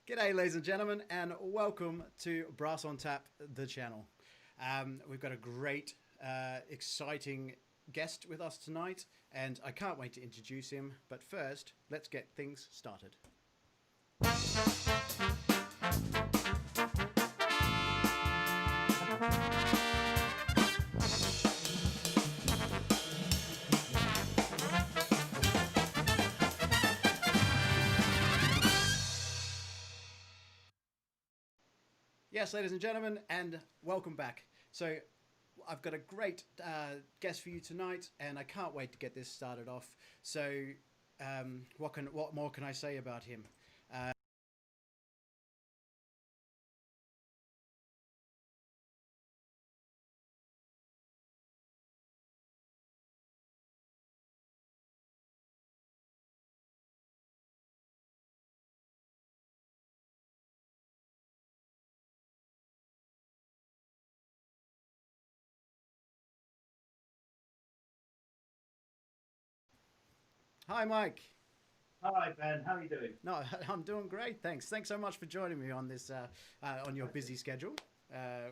G'day, ladies and gentlemen, and welcome to Brass on Tap, the channel. We've got a great, exciting guest with us tonight, and I can't wait to introduce him. But first, let's get things started. Yes, ladies and gentlemen, and welcome back. So, I've got a great guest for you tonight, and I can't wait to get this started off. So, what more can I say about him? Hi, Mike. Hi Ben, how are you doing? No, I'm doing great. Thanks. Thanks so much for joining me on this on your busy schedule,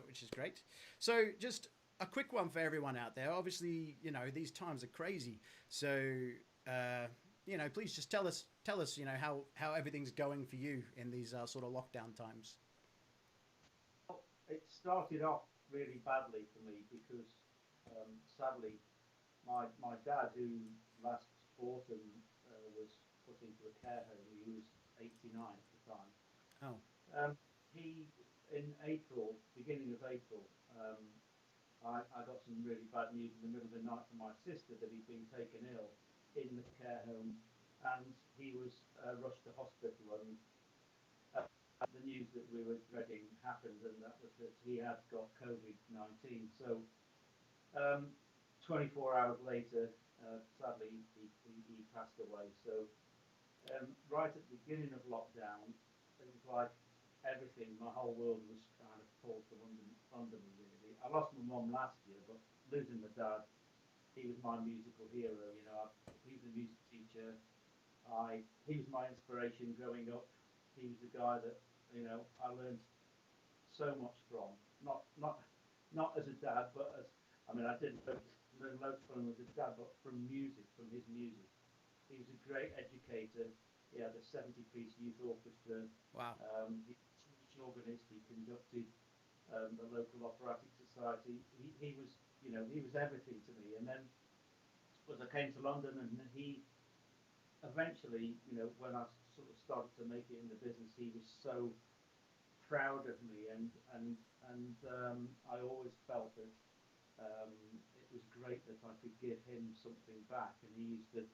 which is great. So, just a quick one for everyone out there. Obviously, these times are crazy. So, please just tell us, how everything's going for you in these sort of lockdown times. Well, it started off really badly for me because sadly my dad, who last autumn was put into a care home, he was 89 at the time. Oh, He in April, beginning of April, I got some really bad news in the middle of the night from my sister that he'd been taken ill in the care home, and he was rushed to hospital. And the news that we were dreading happened, and that was that he had got COVID-19. So, 24 hours later, sadly, he passed away. So, right at the beginning of lockdown, it was like everything, my whole world was kind of pulled from under me, really. I lost my mum last year, but losing my dad, he was my musical hero. He was a music teacher. He was my inspiration growing up. He was the guy that I learned so much from. Not as a dad, but as I mean, I did learn loads from him as a dad, but from music, from his music. He was a great educator. He had a 70-piece youth orchestra. wow. He was a church organist. He conducted the local operatic society. He was everything to me. And then as I came to London, and he eventually, when I sort of started to make it in the business, he was so proud of me, and I always felt that it was great that I could give him something back. And he used to,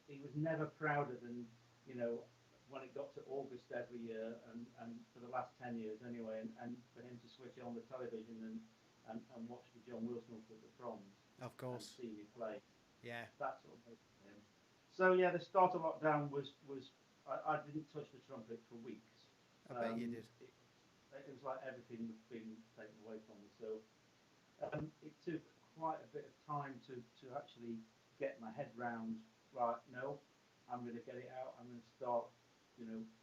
he was never prouder than when it got to August every year, and for the last 10 years anyway, and for him to switch on the television and watch the John Wilson at the proms Of and course. see me play. Yeah, That sort of motivated him. So yeah, the start of lockdown was I didn't touch the trumpet for weeks. I bet you did. It was like everything was being taken away from me. So it took quite a bit of time to actually get my head round. Right, no, I'm going to get it out. I'm going to start,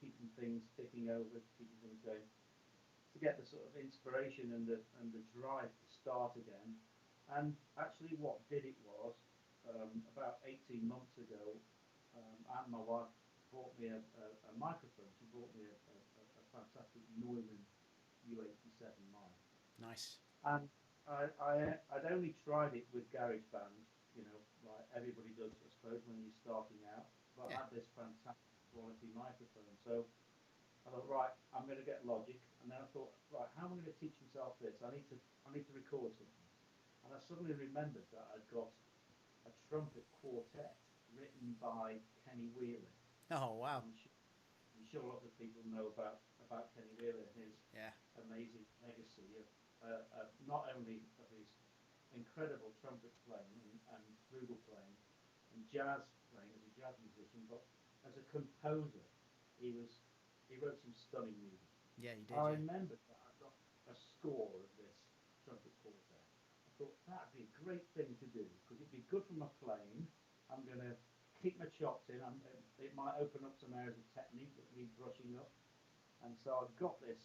keeping things ticking over, keeping things going, to get the sort of inspiration and the drive to start again. And actually, what did it was about 18 months ago, and my wife bought me a microphone. She bought me a fantastic Neumann U87 mic, Nice. and I'd only tried it with GarageBand, like everybody does, I suppose, when you're starting out. But Yeah. I had this fantastic quality microphone, so I thought, right, I'm going to get Logic, and then I thought, right, how am I going to teach myself this? I need to record something, and I suddenly remembered that I'd got a trumpet quartet written by Kenny Wheeler. Oh, wow. I'm sure a lot of people know about Kenny Wheeler and his Yeah. amazing legacy of not only of his incredible trumpet playing and flugel playing and jazz playing as a jazz musician, but as a composer, he was he wrote some stunning music. Yeah, you did. I Yeah. remembered that I got a score of this trumpet quartet. I thought that'd be a great thing to do because it'd be good for my playing. I'm going to keep my chops in. It might open up some areas of technique that need brushing up. And so I've got this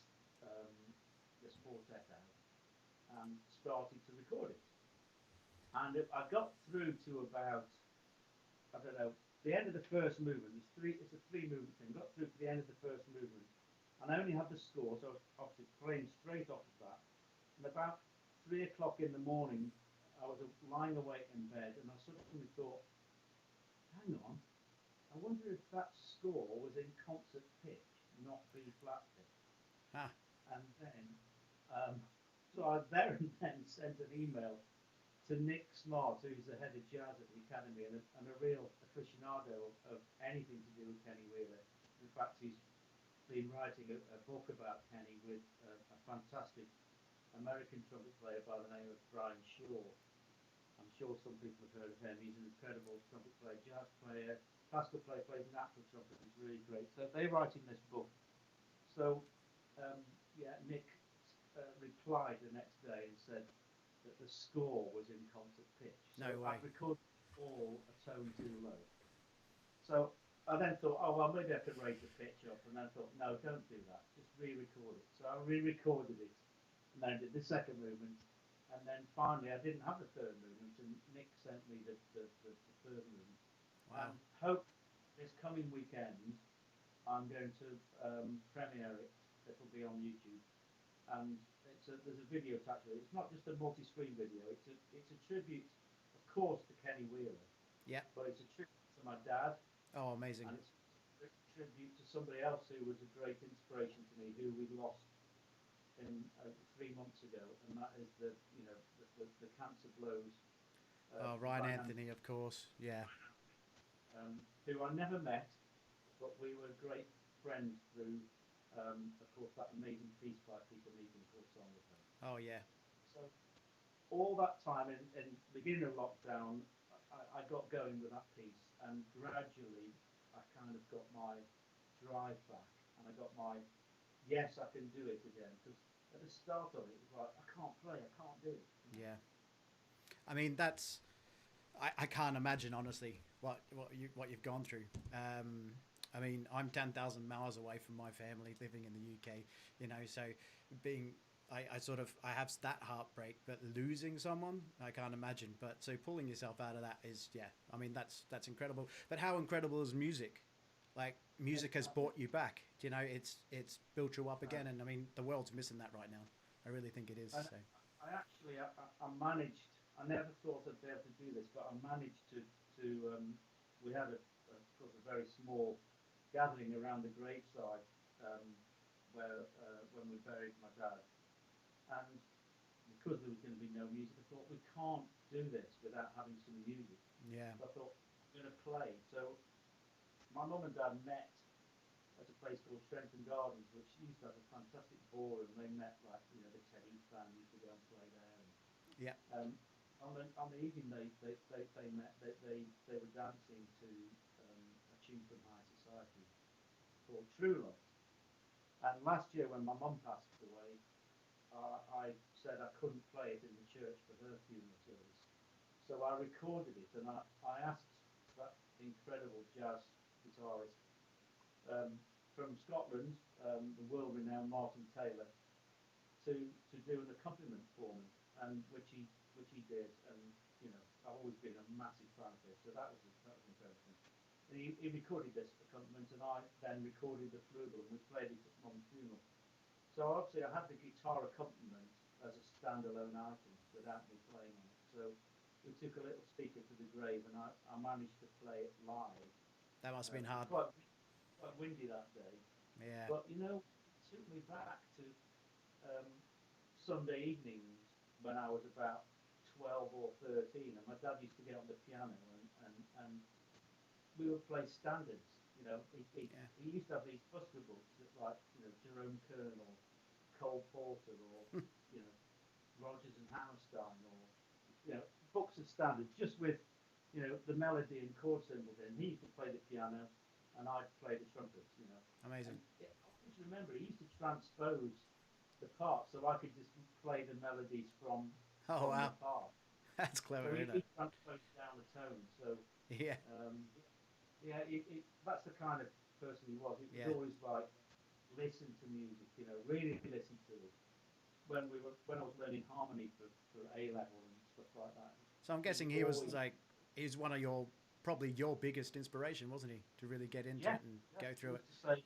quartet out and started to record it. And I got through to about, I don't know, the end of the first movement. It's a three movement thing. Got through to the end of the first movement, and I only had the score, so I was obviously playing straight off of that. And about 3 o'clock in the morning, I was lying awake in bed, and I suddenly thought, hang on, I wonder if that score was in concert pitch, not B flat pitch. Ah. And then, so I there and then sent an email to Nick Smart, who's the head of jazz at the Academy and a real aficionado of anything to do with Kenny Wheeler. In fact, he's been writing a book about Kenny with a fantastic American trumpet player by the name of Brian Shaw. I'm sure some people have heard of him. He's an incredible trumpet player, jazz player, classical player, plays natural trumpet. He's really great. So they're writing this book. So, Nick replied the next day and said that the score was in concert pitch. So No way. I'd recorded all a tone too low. So I then thought, oh, well, maybe I could raise the pitch up. And then thought, no, don't do that. Just re-record it. So I re-recorded it and then did the second movement. And then finally, I didn't have the third movement, and Nick sent me the third movement. Wow. And hope this coming weekend, I'm going to premiere it. It'll be on YouTube. And there's a video attached to it. It's not just a multi-screen video. It's a tribute, of course, to Kenny Wheeler. Yeah. But it's a tribute to my dad. Oh, amazing. And it's a tribute to somebody else who was a great inspiration to me, who we lost in 3 months ago, and that is the cancer blows. Ryan Anthony, of course. Yeah. Who I never met, but we were great friends through, of course, that amazing piece by Peter Meakin called Song of Hope. Oh, yeah. So all that time in the beginning of lockdown, I got going with that piece, and gradually I kind of got my drive back, and I got my yes, I can do it again. Because at the start of it was like, I can't play, I can't do it. Yeah. I mean, that's, I can't imagine, honestly, what you've gone through. I mean, I'm 10,000 miles away from my family, living in the UK, so I have that heartbreak, but losing someone, I can't imagine. But so pulling yourself out of that is, I mean, that's incredible. But how incredible is music? Like, music has brought you back. It's built you up again, and I mean, the world's missing that right now. I really think it is. So. I managed. I never thought I'd be able to do this, but I managed to. We had of course, a very small gathering around the graveside where when we buried my dad, and because there was going to be no music, I thought we can't do this without having some music. Yeah. So I thought I'm going to play. So my mum and dad met at a place called Trenton Gardens, which used to have a fantastic ballroom. They met the Ted East band used to go and play there. And, yeah. On the evening they met, they were dancing to a tune from High Society called True Love. And last year when my mum passed away, I said I couldn't play it in the church for her funeral service. So I recorded it, and I asked that incredible jazz guitarist from Scotland, the world-renowned Martin Taylor, to do an accompaniment for me, and which he did. And I've always been a massive fan of his, so that was incredible. And he recorded this accompaniment, and I then recorded the flugel, and we played it at Mum's funeral. So obviously I had the guitar accompaniment as a standalone item without me playing on it. So we took a little speaker to the grave, and I managed to play it live. That must have been hard. Quite windy that day. Yeah. But it took me back to Sunday evenings when I was about 12 or 13, and my dad used to get on the piano and we would play standards. He used to have these Buster books that Jerome Kern or Cole Porter or Rodgers and Hammerstein or books of standards just with the melody and chord symbols in. He used to play the piano and I'd play the trumpets. Amazing. And I always remember he used to transpose the parts so I could just play the melodies from wow. the part. That's clever, So isn't he it? transposed down the tone. So Yeah. yeah, that's the kind of person he was. It was Yeah. always like listen to music, you know, really listen to it. When I was learning harmony for A level and stuff like that, So I'm he guessing was he was always like he's one of your probably your biggest inspiration, wasn't he, to really get into yeah, it and yeah. go He through it? used to say,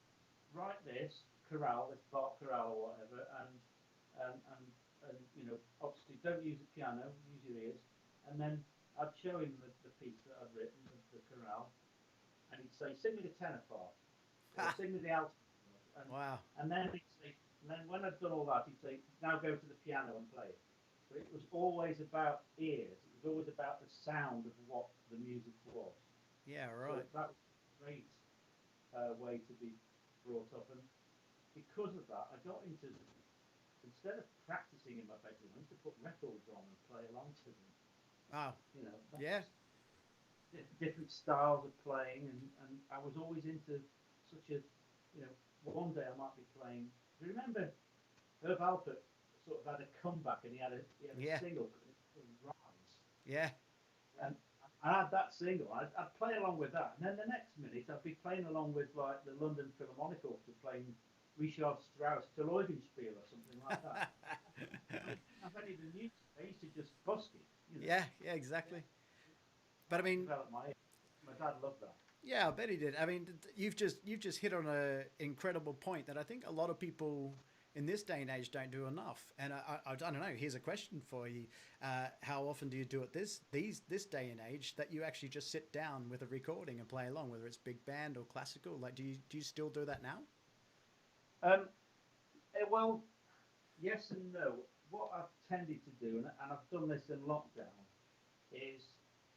write this chorale, this Bach chorale or whatever, and and and you know, obviously don't use the piano, use your ears, and then I'd show him the piece that I'd written, the chorale, and he'd say, sing me the tenor part, or Ha! sing me the alto part, Wow. and then he'd say, and then when I'd done all that, he'd say, now go to the piano and play it. But it was always about ears. It was always about the sound of what the music was. Yeah. So Right. that was a great way to be brought up, and because of that, I got into instead of practicing in my bedroom, I used to put records on and play along to them. Wow. You know, that Yeah. was different styles of playing, and I was always into such a, you know, one day I might be playing. Do you remember Herb Alpert sort of had a comeback and he had a Yeah. single called Rise, Yeah. and I had that single. I'd play along with that, and then the next minute I'd be playing along with like the London Philharmonic Orchestra playing Richard Strauss to Eulenspiel or something like that. And I didn't have any of the music. I used to just busk it, you know. Yeah. Yeah. Exactly. But I That mean, developed my ear. My dad loved that. yeah, I bet he did. I mean, you've just hit on an incredible point that I think a lot of people in this day and age don't do enough. And I don't know. Here's a question for you: how often do you do it this day and age that you actually just sit down with a recording and play along, whether it's big band or classical? Like, do you still do that now? Um, well, yes and no. What I've tended to do, and I've done this in lockdown, is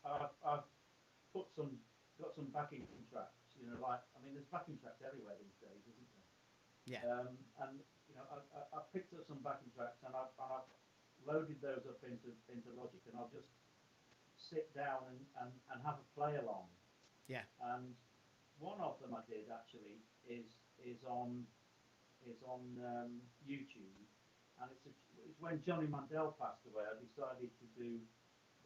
I've put some got some backing tracks. You know, like I mean, there's backing tracks everywhere these days, isn't there? Yeah, And you know, I picked up some backing tracks and I've loaded those up into Logic, and I'll just sit down and have a play along. yeah, And one of them I did actually is on YouTube, and it's when Johnny Mandel passed away. I decided to do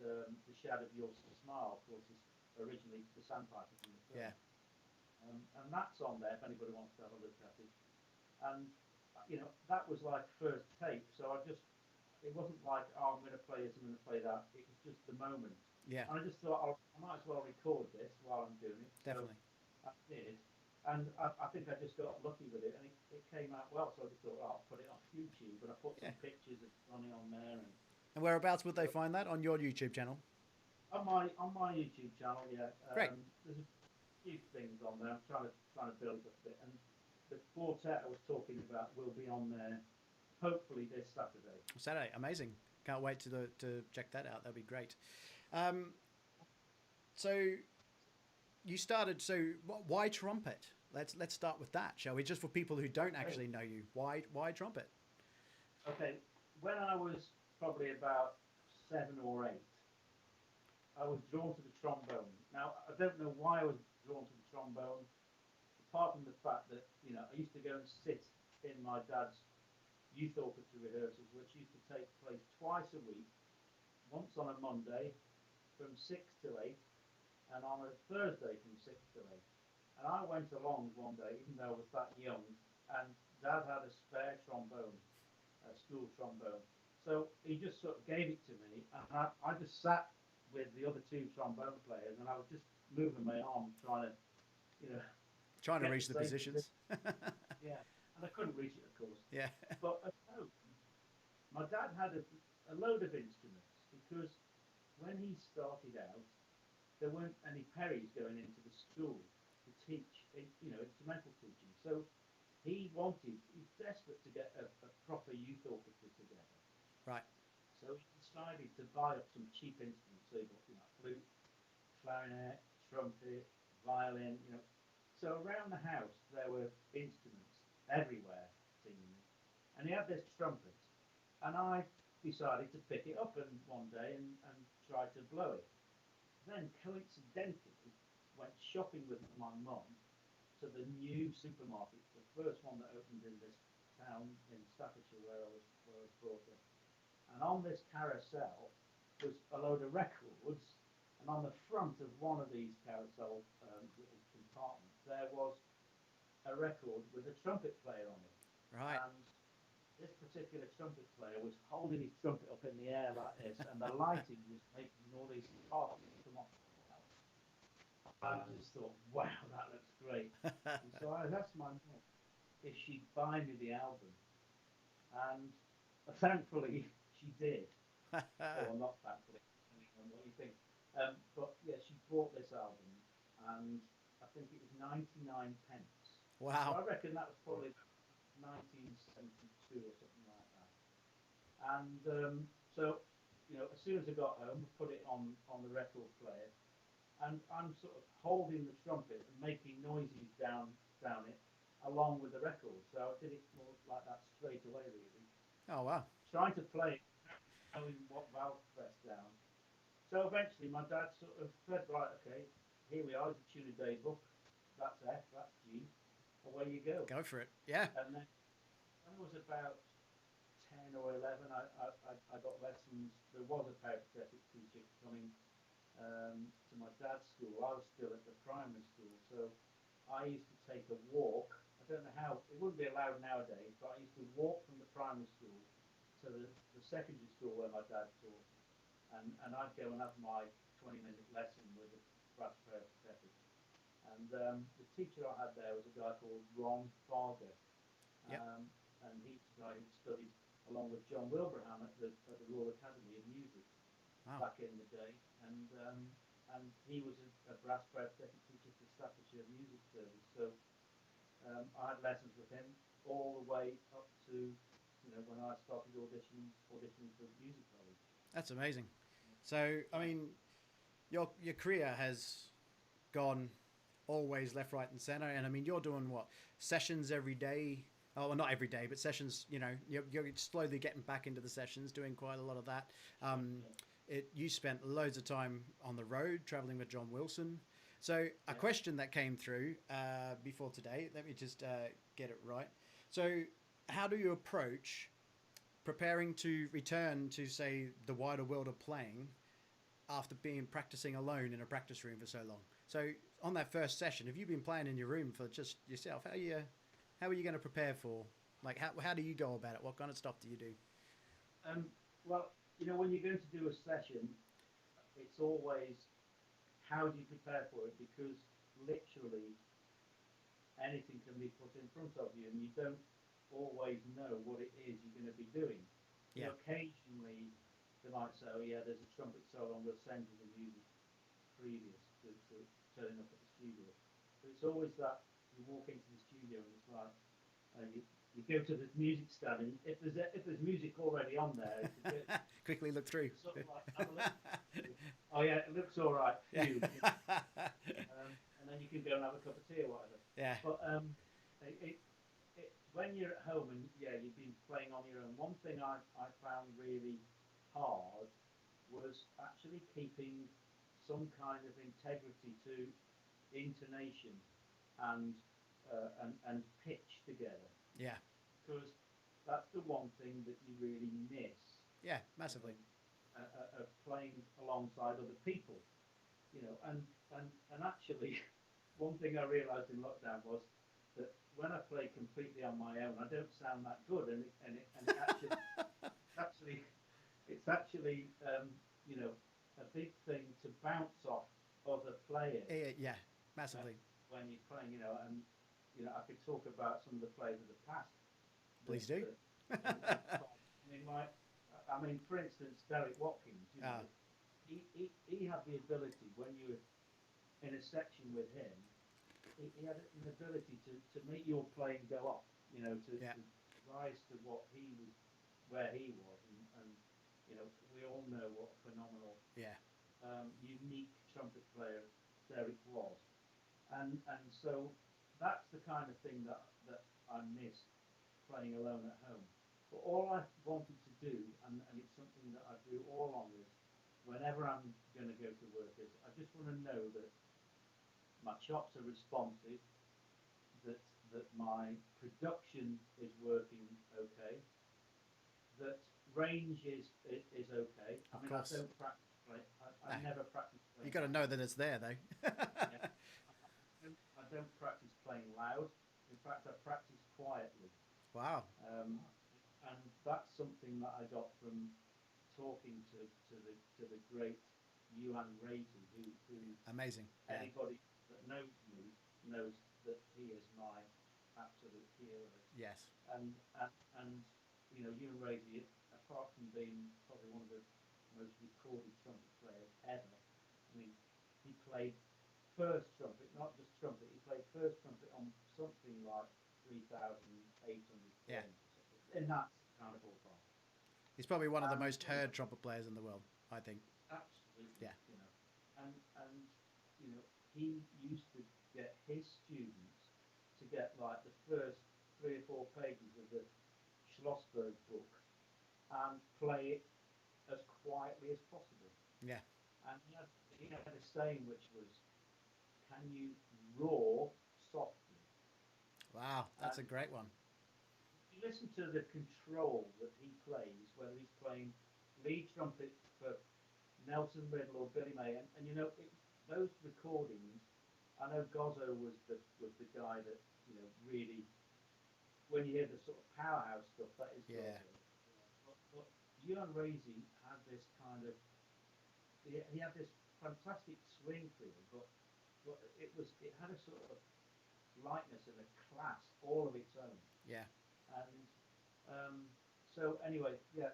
the Shadow of Your Smile. Of course, is originally the sandpiper from the yeah, film, and that's on there if anybody wants to have a look at it. And you know that was like first take, so it wasn't like, oh, I'm going to play this, I'm going to play that. It was just the moment, yeah, and I just thought, I might as well record this while I'm doing it. So definitely. I did, and I think I just got lucky with it, and it came out well. So I just thought, oh, I'll put it on YouTube, and I put Yeah. some pictures of Johnny on there, and And whereabouts would they so find that on your YouTube channel? on my YouTube channel, yeah, Great. there's a few things on there. I'm trying to build up a bit, and the quartet I was talking about will be on there hopefully this Saturday. Saturday, amazing. Can't wait to check that out. That'd be great. Um, so you started. So why trumpet? Let's start with that, shall we? Just for people who don't Okay. actually know you, why trumpet? Okay. When I was probably about 7 or 8, I was drawn to the trombone. Now I don't know why I was drawn to the trombone, apart from the fact that I used to go and sit in my dad's youth orchestra rehearsals, which used to take place twice a week, once on a Monday from 6 till 8, and on a Thursday from 6 till 8. And I went along one day, even though I was that young, and Dad had a spare trombone, a school trombone. So he just sort of gave it to me, and I just sat with the other two trombone players, and I was just moving my arms, trying to, you know, Trying to get the reach the same position. positions. Yeah, and I couldn't reach it, of course. Yeah. But at home, my dad had a load of instruments because when he started out, there weren't any Perrys going into the school to teach, instrumental teaching. So he's desperate to get a proper youth orchestra together. Right. So he decided to buy up some cheap instruments. So he bought, flute, clarinet, trumpet, violin, So around the house there were instruments everywhere, seemingly. And he had this trumpet, and I decided to pick it up and one day and try to blow it. Then coincidentally went shopping with my mum to the new supermarket, the first one that opened in this town in Staffordshire where I was brought up. And on this carousel was a load of records, and on the front of one of these carousel little apartment, there was a record with a trumpet player on it. Right. And this particular trumpet player was holding his trumpet up in the air like this, and the lighting was making all these sparks come off. I just thought, wow, that looks great. And so I asked my mum if she'd buy me the album, and thankfully she did, or not thankfully, depending on what you think. But yeah, she bought this album, and I think it was 99 pence. So Wow. I reckon that was probably 1972 or something like that. And so, as soon as I got home, I put it on the record player, and I'm sort of holding the trumpet and making noises down it along with the record. So I did it more like that straight away, really. Oh, wow. Trying to play it, knowing what valve to press down. So eventually, my dad sort of said, "Right, okay, here we are. The tune a day book. That's F. That's G. Away you go." Go for it. Yeah. And then when I was about 10 or 11, I got lessons. There was a peripatetic teacher coming to my dad's school. I was still at the primary school, so I used to take a walk. I don't know how, it wouldn't be allowed nowadays, but I used to walk from the primary school to the secondary school where my dad taught. And I'd go and have my 20-minute lesson with a brass peripatetic. And the teacher I had there was a guy called Ron Fargo. Yep. And he's the guy who studied along with John Wilbraham at the Royal Academy of Music Wow. back in the day. And he was a brass peripatetic teacher for Staffordshire Music Service. So I had lessons with him all the way up to when I started auditioning for music college. That's amazing. So, I mean, your career has gone always left, right, and center. And I mean, you're doing what, sessions every day? Oh, well, not every day, but sessions. You're slowly getting back into the sessions, doing quite a lot of that. You spent loads of time on the road traveling with John Wilson. So a question that came through before today. Let me just get it right. So, how do you approach preparing to return to, say, the wider world of playing after being practicing alone in a practice room for so long? So on that first session, have you been playing in your room for just yourself? How are you going to prepare for, like, how do you go about it? What kind of stuff do you do? Well, when you're going to do a session, it's always how do you prepare for it, because literally anything can be put in front of you and you don't always know what it is you're going to be doing. Yeah. Occasionally they might say, "Oh yeah, there's a trumpet solo, I'm going to send you the music previous to turning up at the studio." But it's always that you walk into the studio and it's like you go to the music stand, and if there's music already on there, it's a bit quickly look through. sort of like, have a look. Oh yeah, it looks all right. Phew. And then you can go and have a cup of tea or whatever. Yeah. But when you're at home and you've been playing on your own, one thing I found really hard was actually keeping some kind of integrity to intonation and pitch together. Yeah. Because that's the one thing that you really miss. Yeah, massively. Of playing alongside other people, and actually, one thing I realised in lockdown was that when I play completely on my own, I don't sound that good, and it actually it's actually a big thing to bounce off other players. Yeah, massively. When you're playing, and I could talk about some of the players of the past. Please do. I mean, for instance, Derek Watkins. He had the ability, when you were in a section with him, he had an ability to make your playing go off. To rise to what he was, where he was, and we all know what a phenomenal, unique trumpet player Derek was, and so that's the kind of thing that I miss playing alone at home. But all I wanted to do, and it's something that I do all along, is whenever I'm going to go to work, is I just want to know that my chops are responsive, that my production is working okay, that range is okay. I mean, I don't practice play. I never practice play. You got to know that it's there, though. I don't practice playing loud. In fact, I practice quietly. Wow. And that's something that I got from talking to the great Yuan Reiki, who Amazing. Yeah. anybody that knows me knows that he is my absolute hero. Yes. And you know, Yuan Reiki, apart from being probably one of the most recorded trumpet players ever, I mean, he played first trumpet, not just trumpet. He played first trumpet on something like 3,800 Yeah. films or something in that kind of ballpark. He's probably one of the And most heard trumpet players in the world, I think. absolutely, Yeah. you know, and you know, he used to get his students to get like the first 3 or 4 pages of the Schlossberg book and play it as quietly as possible. Yeah. And he had a saying which was, "Can you roar softly?" Wow. That's a And great one. if you listen to the control that he plays, whether he's playing lead trumpet for Nelson Riddle or Billy May, and you know those recordings. I know Gozzo was the guy that really, when you hear the sort of powerhouse stuff, that is Yeah. Gozzo. But Yuan Raisi had this kind of he had this fantastic swing feel, but it had a sort of lightness and a class all of its own. Yeah. And so anyway, yeah,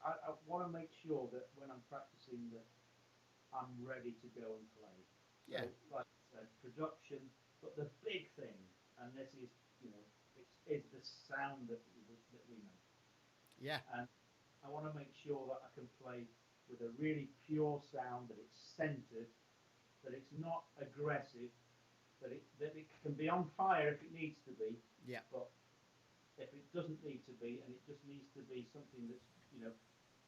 I want to make sure that when I'm practicing that I'm ready to go and play. So Yeah. like I said, production, but the big thing, and this is is the sound that we make. Yeah. And I want to make sure that I can play with a really pure sound, that it's centered, that it's not aggressive, that it can be on fire if it needs to be, Yeah. but if it doesn't need to be, and it just needs to be something that's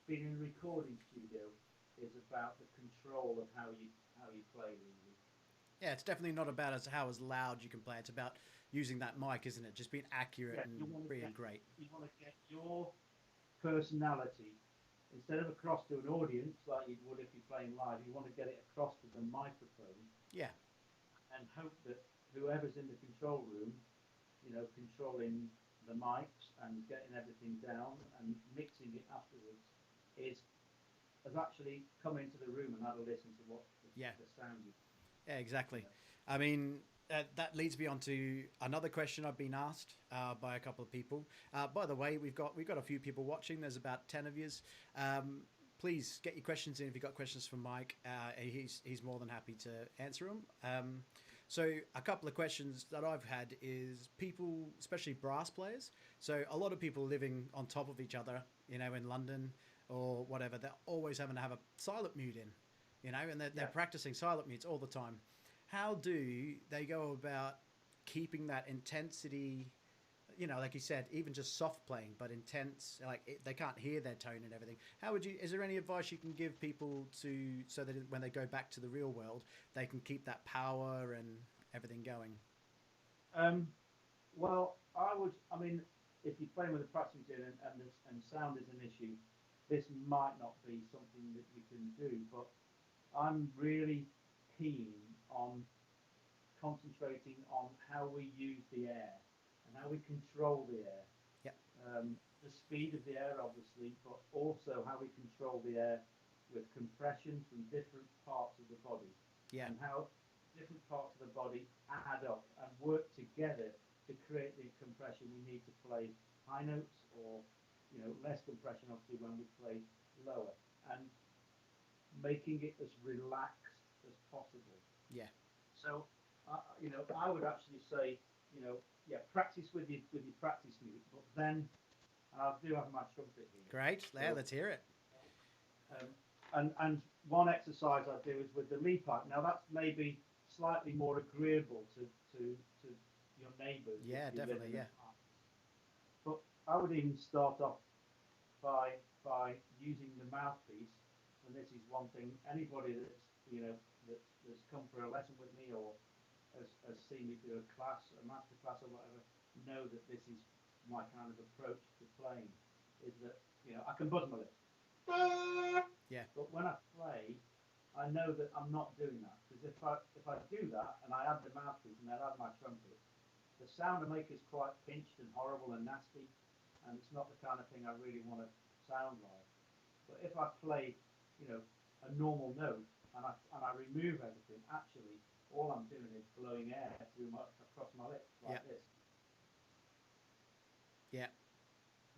being in a recording studio is about the control of how you play really. Yeah. It's definitely not about how as loud you can play. It's about using that mic, isn't it? Just being accurate Yeah, and you want to being get great. you want to get your personality instead of across to an audience like you would if you're playing live. You want to get it across to the microphone Yeah. and hope that whoever's in the control room, controlling the mics and getting everything down and mixing it afterwards, is has actually come into the room and had a listen to what Yeah. the sound is. Yeah. You Exactly. know. I mean, that leads me on to another question I've been asked by a couple of people. By the way, we've got a few people watching. There's about 10 of yous. Please get your questions in if you've got questions for Mike. He's more than happy to answer them. So a couple of questions that I've had is people, especially brass players. So a lot of people living on top of each other, in London or whatever, they're always having to have a silent mute in, and they're Yeah. practicing silent mutes all the time. How do they go about keeping that intensity? Like you said, even just soft playing, but intense, they can't hear their tone and everything. Is there any advice you can give people so that when they go back to the real world, they can keep that power and everything going? Um, well, I mean, if you're playing with a practice machine and sound is an issue, this might not be something that you can do. But I'm really keen on concentrating on how we use the air and how we control the air. Yeah. The speed of the air, obviously, but also how we control the air with compression from different parts of the body, Yeah. and how different parts of the body add up and work together to create the compression we need to play high notes, or less compression, obviously, when we play lower, and making it as relaxed as possible. Yeah. So, I would actually say, yeah, practice with your practice music, but then, and I do have my trumpet here. Great. Yeah, So, let's hear it. um, and one exercise I do is with the lead pipe. Now that's maybe slightly more agreeable to your neighbours if Yeah, you live definitely. in a Yeah. house. But I would even start off by using the mouthpiece, and this is one thing anybody that's come for a lesson with me or has seen me do a class, a master class or whatever, know that this is my kind of approach to playing. Is that I can buzz my lips, Yeah. but when I play, I know that I'm not doing that, because if I do that and I add the mouthpiece and then add my trumpet, the sound I make is quite pinched and horrible and nasty, and it's not the kind of thing I really want to sound like. But if I play, a normal note and I remove everything, actually all I'm doing is blowing air across my lips like Yeah. this. Yeah.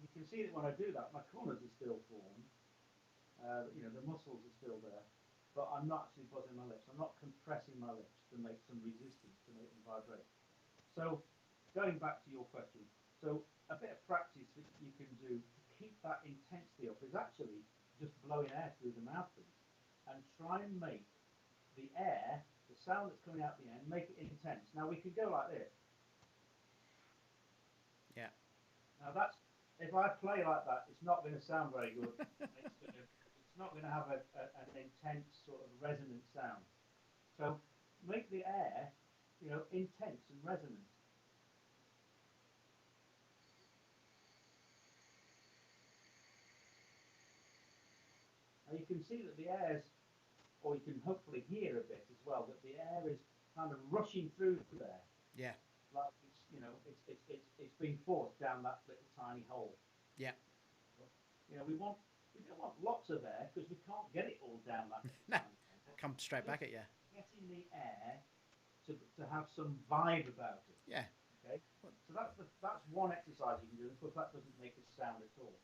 You can see that when I do that, my corners are still formed. The muscles are still there, but I'm not actually buzzing my lips. I'm not compressing my lips to make some resistance to make them vibrate. So, going back to your question, so a bit of practice that you can do to keep that intensity up is actually just blowing air through the mouthpiece and try and make the air, the sound that's coming out the end, make it intense. Now we could go like this. Yeah. Now that's, if I play like that, it's not going to sound very good. It's not going to have an intense sort of resonant sound. So make the air, intense and resonant. Now you can see that the air's, or you can hopefully hear a bit as well, that the air is kind of rushing through there. Yeah. Like it's being forced down that little tiny hole. Yeah. We don't want lots of air because we can't get it all down that little No. tiny hole. Come straight back at you. Getting the air to have some vibe about it. Yeah. Okay. So that's one exercise you can do. Of course, that doesn't make a sound at all.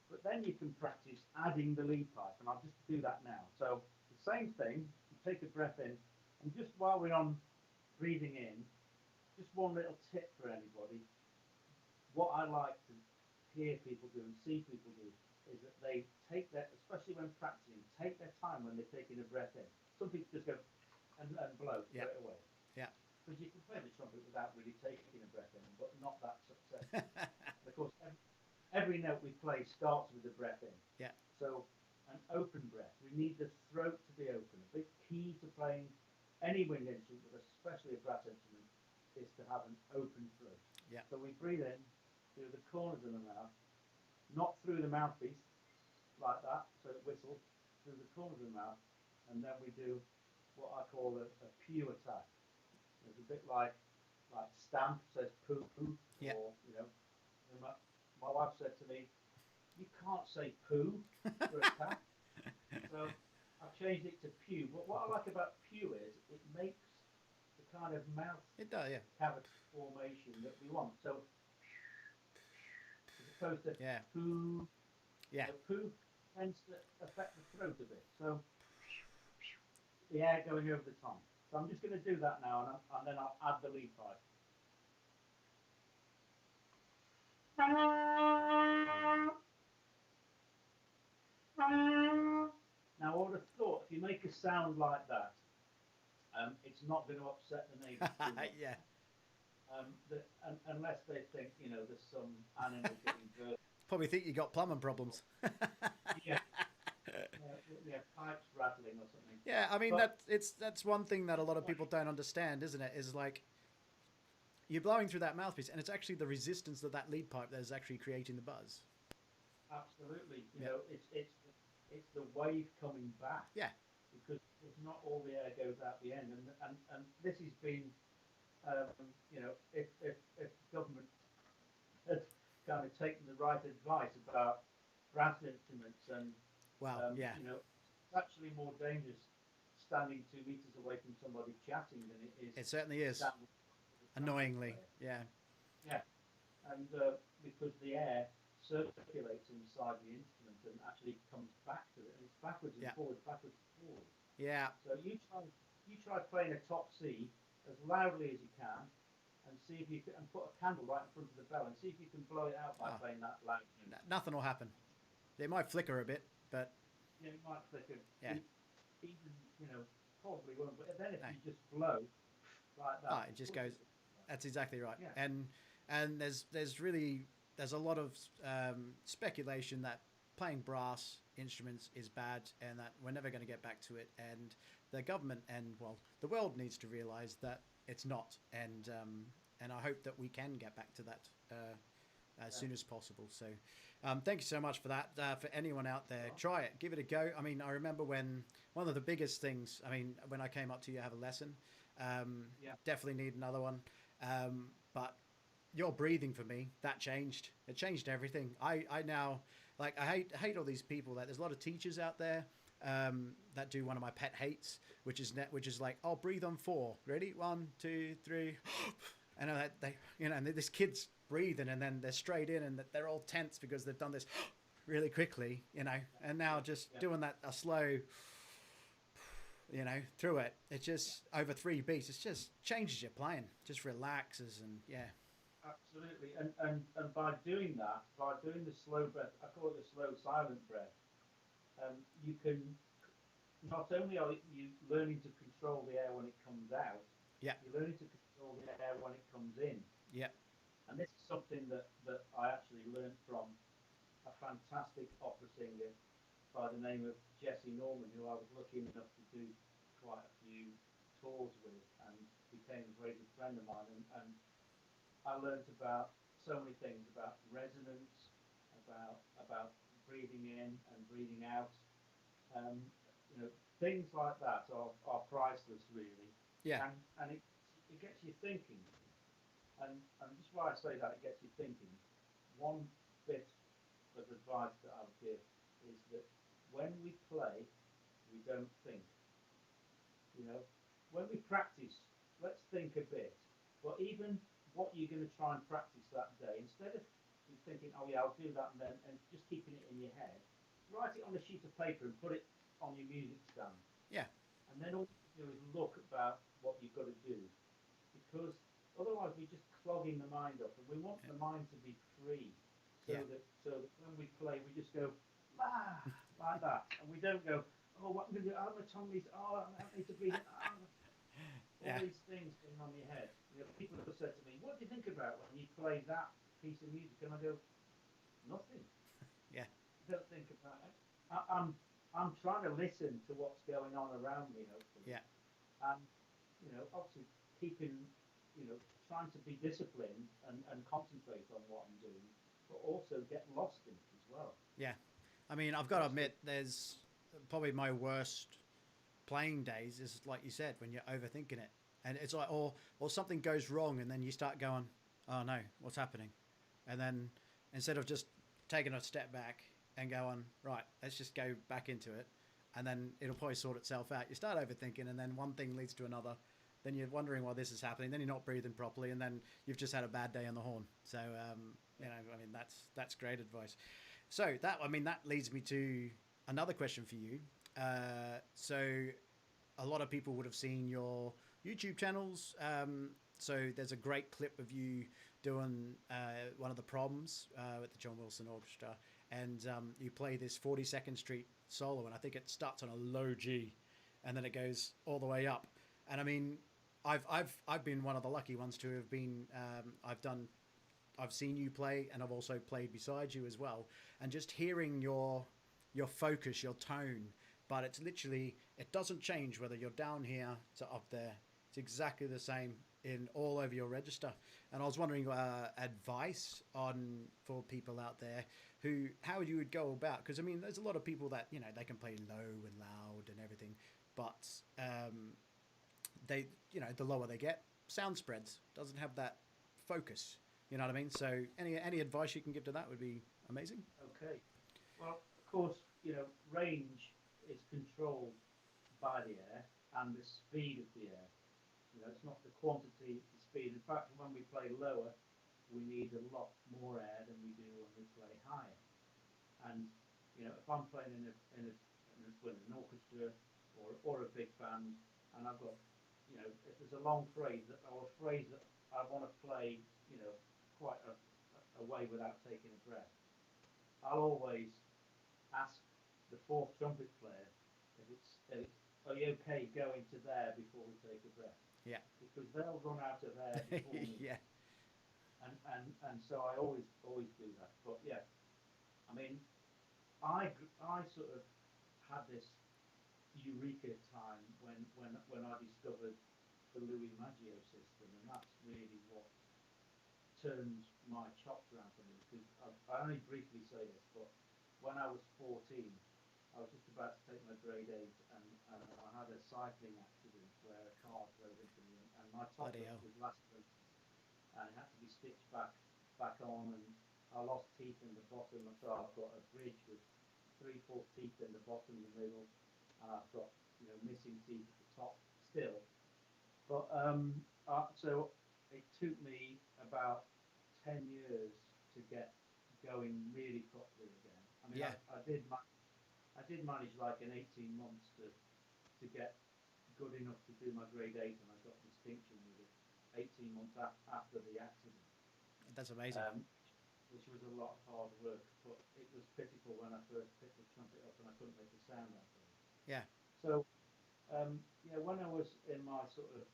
But then you can practice adding the lead pipe, and I'll just do that now. So the same thing. You take a breath in, and just while we're on breathing in, just one little tip for anybody. What I like to hear people do and see people do is that they take their, especially when practicing, take their time when they're taking a breath in. Some people just go and blow Yeah. straight away. Yeah. Because you can play the trumpet without really taking a breath in, but not that successful. Of course, every note we play starts with a breath in. Yeah. So an open breath. We need the throat to be open. A big key to playing any wind instrument, but especially a brass instrument, is to have an open throat. Yeah. So we breathe in through the corners of the mouth, not through the mouthpiece, like that, so it whistles through the corners of the mouth, and then we do what I call a pew attack. It's a bit like stamp says poo poo, Yeah. or my wife said to me, you can't say poo for a tap. So I've changed it to pew. But what I like about pew is it makes the kind of mouth It does. Yeah. cavity formation that we want. So as opposed to Yeah. poo, Yeah. poo tends to affect the throat a bit. So the air going over the tongue. So I'm just going to do that now, and then I'll add the lead pipe. Now, I would have thought if you make a sound like that, it's not going to upset the neighbours too much. Yeah. Unless they think, there's some animal getting burnt. Probably think you got plumbing problems. Yeah. Pipes rattling or something. Yeah, I mean that's one thing that a lot of people don't understand, isn't it? Is like you're blowing through that mouthpiece, and it's actually the resistance of that lead pipe that is actually creating the buzz. Absolutely. It's the wave coming back. Yeah. Because not all the air goes out the end, and this has been, if government had kind of taken the right advice about brass instruments and Wow. Yeah. it's actually more dangerous standing 2 meters away from somebody chatting than it is. It certainly is. Annoyingly. Yeah. Yeah. And because the air circulates inside the instrument and actually comes back to it, and it's backwards and forwards, backwards and forwards. Yeah. So you try playing a top C as loudly as you can, and see if you can, and put a candle right in front of the bell, and see if you can blow it out by playing that loud. Nothing will happen. It might flicker a bit, but yeah, it might flicker. Yeah. Even probably won't. But then if you just blow like that, it just goes. That's exactly right. Yeah. And there's a lot of speculation that playing brass instruments is bad and that we're never going to get back to it. And the government and the world needs to realize that it's not. And I hope that we can get back to as soon as possible. So thank you so much for that. For anyone out there, try it, give it a go. I mean, I remember when one of the biggest things, I mean, when I came up to you to have a lesson, definitely need another one. But your breathing for me, that changed. It changed everything. I now, like, I hate all these people that there's a lot of teachers out there that do one of my pet hates, which is like, I'll breathe on 4. Ready? 1, 2, 3. And they, and this kid's breathing, and then they're straight in, and they're all tense because they've done this really quickly, and now just doing that a slow, through it. It just over 3 beats. It just changes your playing, just relaxes, and Absolutely. And by doing that, by doing the slow breath, I call it the slow silent breath. You can not only are you learning to control the air when it comes out, you're learning to control the air when it comes in. Yeah. And this is something that I actually learned from a fantastic opera singer by the name of Jesse Norman, who I was lucky enough to do quite a few tours with and became a very good friend of mine. And I learned about so many things, about resonance, about breathing in and breathing out. Things like that are priceless, really. Yeah. And it gets you thinking. And just why I say that, it gets you thinking. One bit of advice that I'll give is that when we play, we don't think. When we practice, let's think a bit. But even what you're going to try and practice that day, instead of thinking, oh yeah, I'll do that, and just keeping it in your head, write it on a sheet of paper and put it on your music stand. Yeah. And then all you do is look about what you've got to do, because otherwise we're just clogging the mind up, and we want the mind to be free, so that when we play, we just go like that, and we don't go, oh, what am I going to do? Oh, my tummies, oh, I need to breathe. All these things going on in your head. People have said to me, what do you think about when you play that piece of music? And I go, nothing. Yeah. Don't think about it. I'm trying to listen to what's going on around me, hopefully. Yeah. And, obviously keeping, trying to be disciplined and concentrate on what I'm doing, but also get lost in it as well. Yeah. I mean, I've got to admit, there's probably my worst playing days is, like you said, when you're overthinking it. And it's like, or something goes wrong, and then you start going, oh no, what's happening? And then instead of just taking a step back and going, right, let's just go back into it, and then it'll probably sort itself out. You start overthinking, and then one thing leads to another. Then you're wondering why this is happening. Then you're not breathing properly, and then you've just had a bad day on the horn. So, I mean, that's great advice. So that leads me to another question for you. So a lot of people would have seen your YouTube channels. So there's a great clip of you doing one of the proms with the John Wilson Orchestra, and you play this 42nd Street solo, and I think it starts on a low G, and then it goes all the way up. And I mean, I've been one of the lucky ones to have been. I've seen you play, and I've also played beside you as well. And just hearing your focus, your tone, but it's literally, it doesn't change whether you're down here to up there. It's exactly the same in all over your register. And I was wondering advice for people out there how you would go about, because I mean, there's a lot of people that they can play low and loud and everything, but they the lower they get, sound spreads, doesn't have that focus. You know what I mean? So any advice you can give to that would be amazing. Okay. Well, of course, range is controlled by the air and the speed of the air. It's not the quantity, it's the speed. In fact, when we play lower, we need a lot more air than we do when we play higher. And if I'm playing with an orchestra or a big band, and I've got, if there's a long phrase or a phrase that I want to play, quite a way without taking a breath, I'll always ask the fourth trumpet player if it's are you okay going to there before we take a breath? Yeah. Because they'll run out of air before me. Yeah. And so I always do that. But yeah, I mean, I sort of had this eureka time when I discovered the Louis Maggio system, and that's really what turned my chops around for me, I only briefly say this, but when I was 14, I was just about to take my grade 8, and I had a cycling accident where a car drove into me, and my top Bloody lip hell. was lacerated, and it had to be stitched back on, and I lost teeth in the bottom, so I've got a bridge with 3 full teeth in the bottom, the middle, and I've got missing teeth at the top still. But so it took me about 10 years to get going really properly again. I mean, Yeah. I did manage like in 18 months to get good enough to do my grade 8, and I got distinction with it 18 months after the accident, That's amazing. um, which was a lot of hard work, but it was pitiful when I first picked the trumpet up and I couldn't make a sound out of it. Yeah. So, when I was in my sort of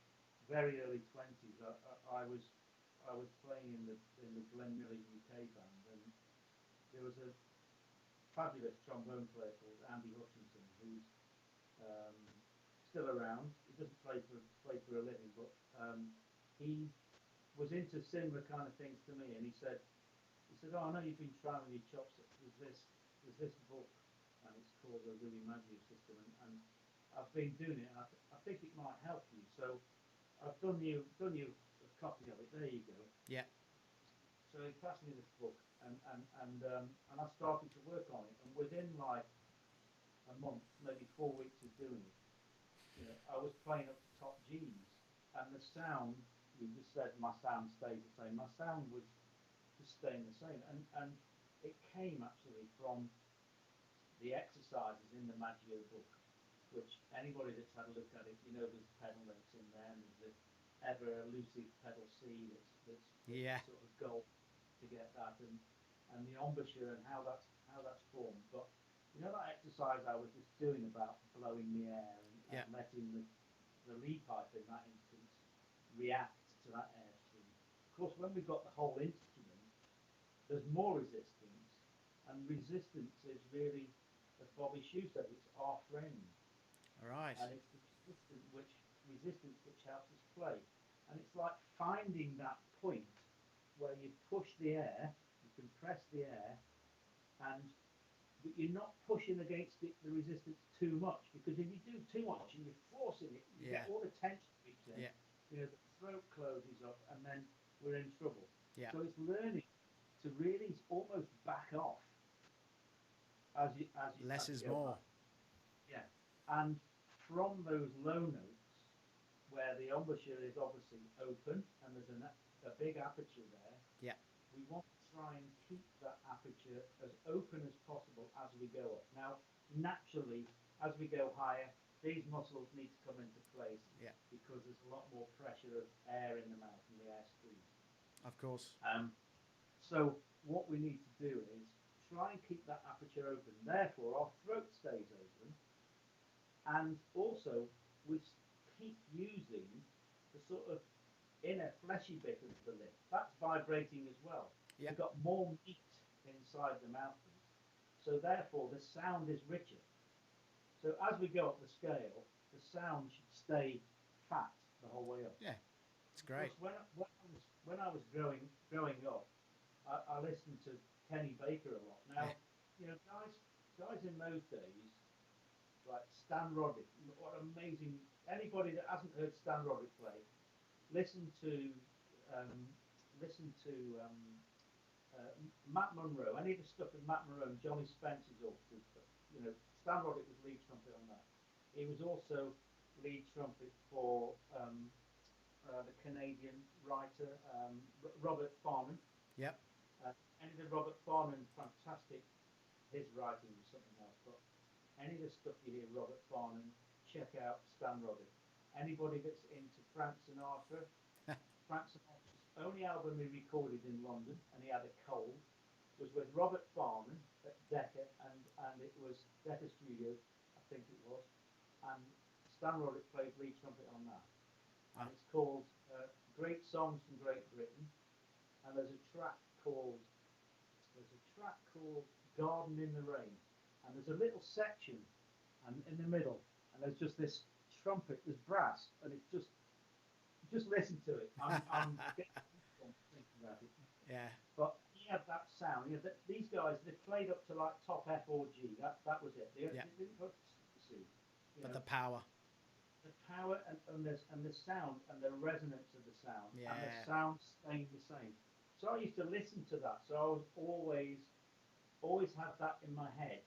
very early 20s, I was playing in the Glenmillie UK band, and there was a fabulous trombone player called Andy Hutchinson, who's um, still around. He doesn't play for a living, but he was into similar kind of things to me, and he said, "Oh, I know you've been trying your chops. There's this book, and it's called the Louis Maggio System, and I've been doing it, and I think it might help you. So I've done you a copy of it. There you go." Yeah. So he passed me this book, and I started to work on it, and within like a month, maybe 4 weeks of doing it, I was playing up to top G's, and the sound. You just said my sound stays the same. My sound was just staying the same, and it came actually from the exercises in the Maggio book, which anybody that's had a look at it, there's pedal notes in there, and there's the ever elusive pedal C that's Yeah. sort of goal to get that, and the embouchure and how that's formed. But that exercise I was just doing about blowing the air and Yeah. letting the lead pipe in that instance react to that airstream. Of course, when we've got the whole instrument, there's more resistance, and resistance is really, as Bobby Shew said, it's our friend, All right. and it's the resistance which helps us play. And it's like finding that point where you push the air, you compress the air, and but you're not pushing against the resistance too much, because if you do too much and you're forcing it, you Yeah. get all the tension reached in. Yeah. The throat closes up, and then we're in trouble. Yeah. So it's learning to really almost back off Less as you is go more. high. Yeah, and from those low notes, where the embouchure is obviously open and there's a big aperture there, Yeah. we want to try and keep that aperture as open as possible as we go up. Now, naturally, as we go higher, these muscles need to come into place, Yeah. because there's a lot more pressure of air in the mouth and the air stream. Of course. So what we need to do is try and keep that aperture open. Therefore, our throat stays open, and also we keep using the sort of inner fleshy bit of the lip. That's vibrating as well. Yeah. We've got more meat inside the mouthpiece, so therefore the sound is richer. So as we go up the scale, the sound should stay fat the whole way up. Yeah. It's Of course, great. when I was growing up, I listened to Kenny Baker a lot. Yeah. Now, guys in those days, like Stan Roddick, what amazing! Anybody that hasn't heard Stan Roddick play, listen to um, listen to Matt Monro. Any of the stuff with Matt Monro and Johnny Spencer's orchestra. Stan Roddick was lead trumpet on that. He was also lead trumpet for the Canadian writer Robert Farnan. Yep. Any of the Robert Farnan, fantastic. His writing was something else, but any of the stuff you hear Robert Farnan, check out Stan Roddick. Anybody that's into Frank Sinatra, Frank Sinatra's only album he recorded in London, and he had a cold, was with Robert Farnan at Decca, and it was Decca Studios, I think it was, and Stan Roddick played lead trumpet on that, and Ah. it's called Great Songs from Great Britain, and there's a track called Garden in the Rain, and there's a little section, and in the middle, and there's just this trumpet, there's brass, and it's just listen to it. I'm getting thinking about it. Yeah. But he had that sound. These guys, they played up to like top F or G. That was it. They Yeah. didn't go to C. You But know, the power. the power and the sound and the resonance of the sound and the Yeah. sound staying the same. So I used to listen to that. So I was always had that in my head.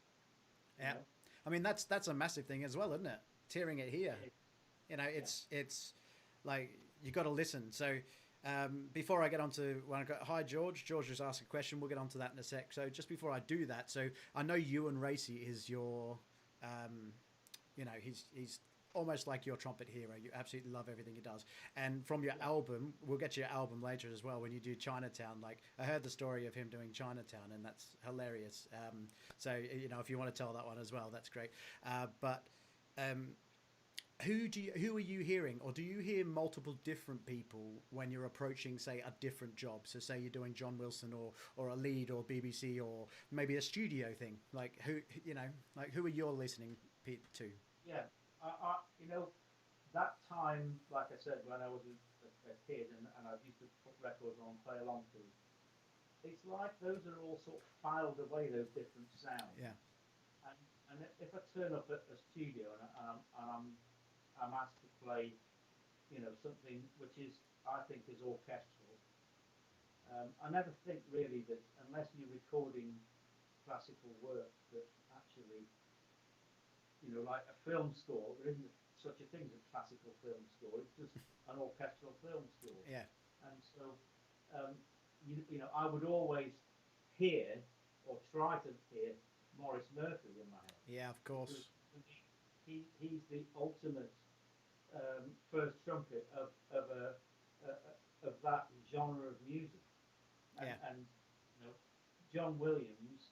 You Yeah. know, I mean, that's a massive thing as well, isn't it? Hearing it here. it, You know, yeah, it's like you got to listen. So before I get on to when I got hi George, George just asked a question. We'll get on to that in a sec. So just before I do that, so I know Ewan Racy is your, you know, he's almost like your trumpet hero. You absolutely love everything he does. And from your yeah. album, we'll get to your album later as well. When you do Chinatown, like I heard the story of him doing Chinatown, and that's hilarious. So you know, if you want to tell that one as well, that's great. But um, who are you hearing, or do you hear multiple different people when you're approaching, say, a different job? So say you're doing John Wilson or a lead or BBC or maybe a studio thing. Like who, you know, like who are you listening to? Yeah, you know, that time, like I said, when I was a kid and I used to put records on, play along to, it's like those are all sort of filed away, those different sounds. Yeah, And if I turn up at a studio I'm asked to play, you know, something which is, I think, is orchestral, I never think really that unless you're recording classical work that actually, you know, like a film score, there isn't such a thing as a classical film score. It's just an orchestral film score. yeah, And so, um, you know, I would always hear or try to hear Maurice Murphy in my head yeah. Of because course. for me, he's the ultimate first trumpet of that genre of music. Yeah, And you know, John Williams,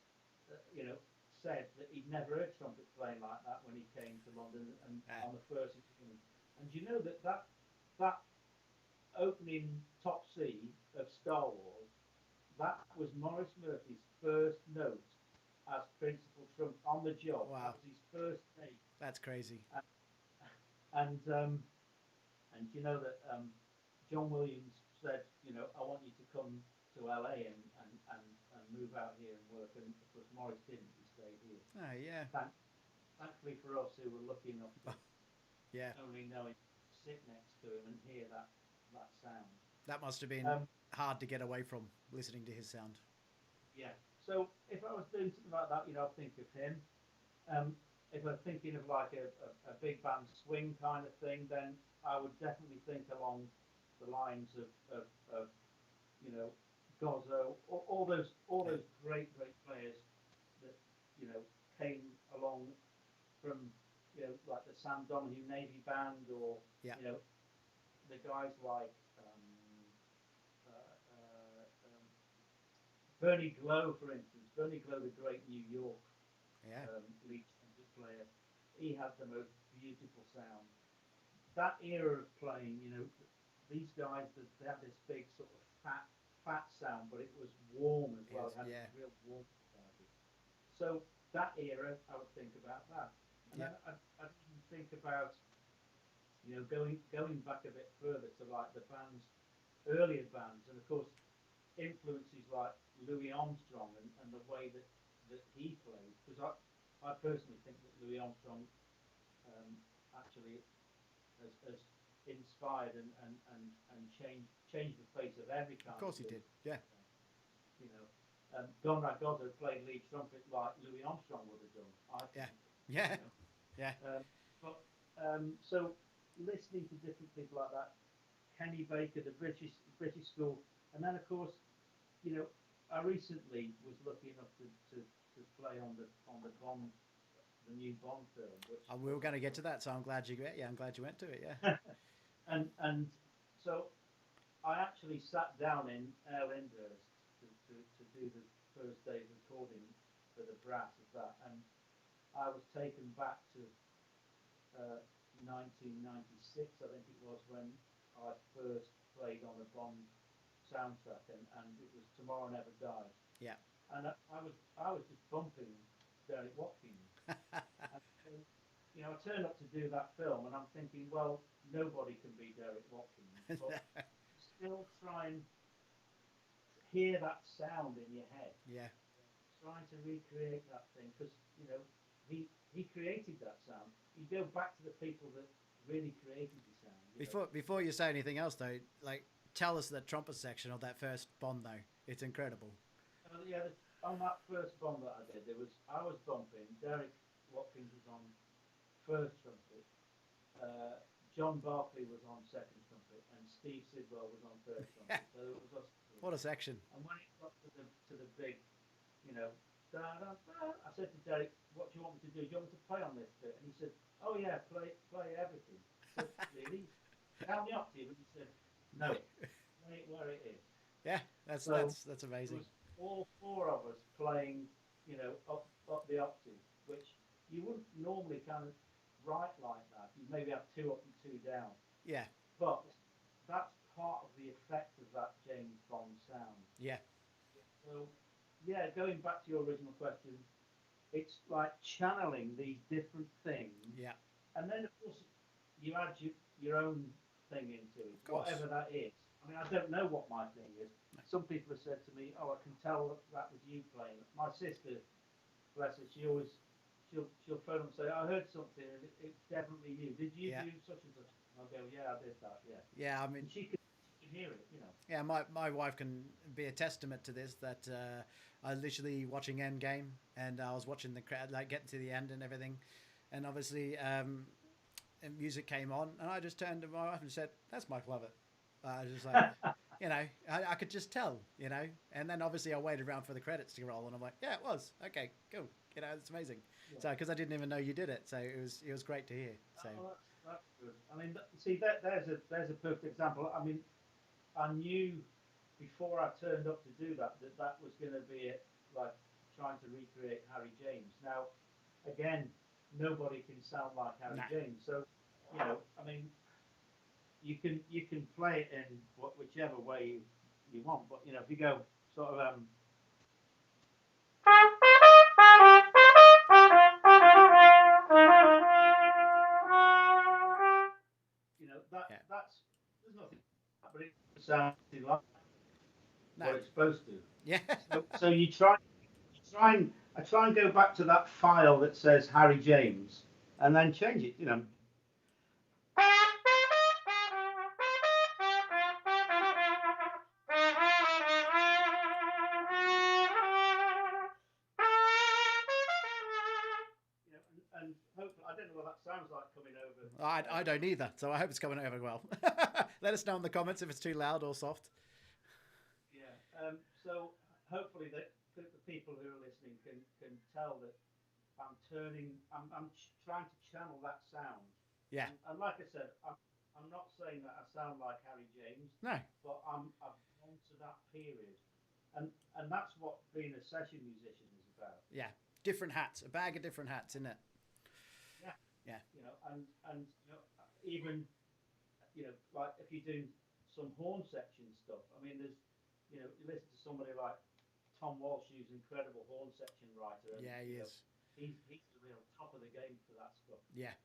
you know, said that he'd never heard trumpet playing like that when he came to London and yeah, on the first occasion. And you know that opening top C of Star Wars, that was Maurice Murphy's first note as principal trump on the job. That wow, was his first take. that's crazy. And and you know that John Williams said, you know, I want you to come to LA and move out here and work. And of course, Morris didn't. He stayed here. Oh yeah, Thankfully for us, who were lucky enough to yeah. only know him, sit next to him and hear that sound. That must have been Um, hard to get away from listening to his sound. yeah. So if I was doing something like that, you know, I'd think of him. Um, if I'm thinking of like a big band swing kind of thing, then I would definitely think along the lines of you know, Gozzo, all Yeah, those great players that you know came along from, you know, like the Sam Donahue Navy Band, or yeah, you know the guys like uh, uh, um, Bernie Glow, for instance. Bernie Glow, the great New York yeah. lead trumpet player, he had the most beautiful sound. That era of playing, you know, these guys, they had this big sort of fat sound, but it was warm as well. Yes, It had a yeah, real warmth about it. So that era, I would think about that, and yeah. then I'd even think about, you know, going back a bit further to like the bands, earlier bands, and of course influences like Louis Armstrong and the way that he played. Because I personally think that Louis Armstrong actually has inspired and changed the face of every Of kind of course he did. blues. Yeah, You know, Conrad Gozzo played lead trumpet like Louis Armstrong would have done, I yeah, think. yeah, You know, yeah. but so listening to different people like that, Kenny Baker, the British school, and then of course, you know, I recently was lucky enough to play on the Bond, the new Bond film, which And we were going to get to that, so I'm glad you went. Yeah, I'm glad you went to it. Yeah, and so I actually sat down in Aer Lingus to do the first day's recording for the brass of that, and I was taken back to 1996, I think it was, when I first played on a Bond soundtrack, and it was Tomorrow Never Dies, yeah, and I was just bumping Derek Watkins, and so, you know, I turned up to do that film, and I'm thinking, well, nobody can be Derek Watkins, but still try and hear that sound in your head. yeah, So trying to recreate that thing because he created that sound. You go back to the people that really created the sound. Before you say anything else though, like tell us the trumpet section of that first Bond though. It's incredible. Yeah, on that first bomb that I did, I was bumping. Derek Watkins was on first trumpet. Uh, John Barkley was on second trumpet, and Steve Sidwell was on third trumpet. So it was us three. What a section! And when it got to the big, you know, da, da, da, I said to Derek, "What do you want me to do? Do you want me to play on this bit?" And he said, "Oh yeah, play everything." I said, "Really? Down the octave?" And he said, "No, play it where it is." Yeah, that's amazing. It was all four of us playing, up the octave, which you wouldn't normally kind of write like that. You maybe have two up and two down. Yeah. But that's part of the effect of that James Bond sound. Yeah. So, yeah, going back to your original question, it's like channeling these different things. Yeah. And then, of course, you add your own thing into it, whatever that is. I mean, I don't know what my thing is. Some people have said to me, "Oh, I can tell that was you playing." My sister, bless her, she'll phone and say, "I heard something, and it's definitely you. Did you do such and such?" And I'll go, "Yeah, I did that. Yeah." Yeah, I mean, and she can hear it, Yeah, my wife can be a testament to this. That I was literally watching Endgame, and I was watching the crowd, like getting to the end and everything, and obviously, and music came on, and I just turned to my wife and said, "That's Mike Lovatt." I was just like, I could just tell, and then obviously I waited around for the credits to roll, and I'm like, yeah, it was okay, cool, it's amazing. Yeah. So because I didn't even know you did it, so it was great to hear. So that's good. I mean, see, there's a perfect example. I mean, I knew before I turned up to do that was going to be like trying to recreate Harry James. Now, again, nobody can sound like Harry James, so I mean. You can play it in whichever way you want, but if you go sort of that's there's nothing, but it sounds like what it's supposed to. Yeah. So I try and go back to that file that says Harry James, and then change it. And hopefully, I don't know what that sounds like coming over. I don't either, so I hope it's coming over well. Let us know in the comments if it's too loud or soft. Yeah. So hopefully the people who are listening can tell that I'm trying to channel that sound. Yeah. And like I said, I'm not saying that I sound like Harry James. No. But I've gone to that period, and that's what being a session musician is about. Yeah. Different hats, a bag of different hats, isn't it? Yeah. Yeah. And even like if you do some horn section stuff. I mean, there's you listen to somebody like Tom Walsh, who's an incredible horn section writer. And, yeah, he is. He's the real top of the game for that stuff. Yeah.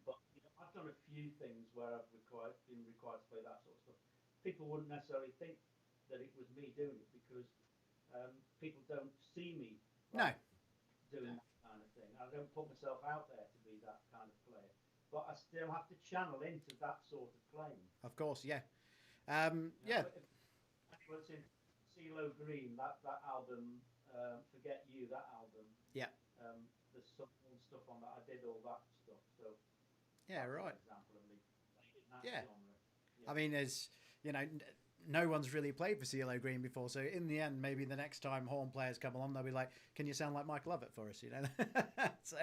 But I've done a few things where I've been required to play that sort of stuff. People wouldn't necessarily think that it was me doing it because people don't see me doing that kind of thing. I don't put myself out there to be that kind of player, but I still have to channel into that sort of playing. Of course, yeah. Yeah. What's in CeeLo Green, that album, Forget You, that album. Yeah. There's some stuff on that. I did all that stuff. So yeah, right. Example of me in that genre. Yeah. I mean, there's no one's really played for CeeLo Green before, so in the end, maybe the next time horn players come along, they'll be like, "Can you sound like Mike Lovatt for us?" So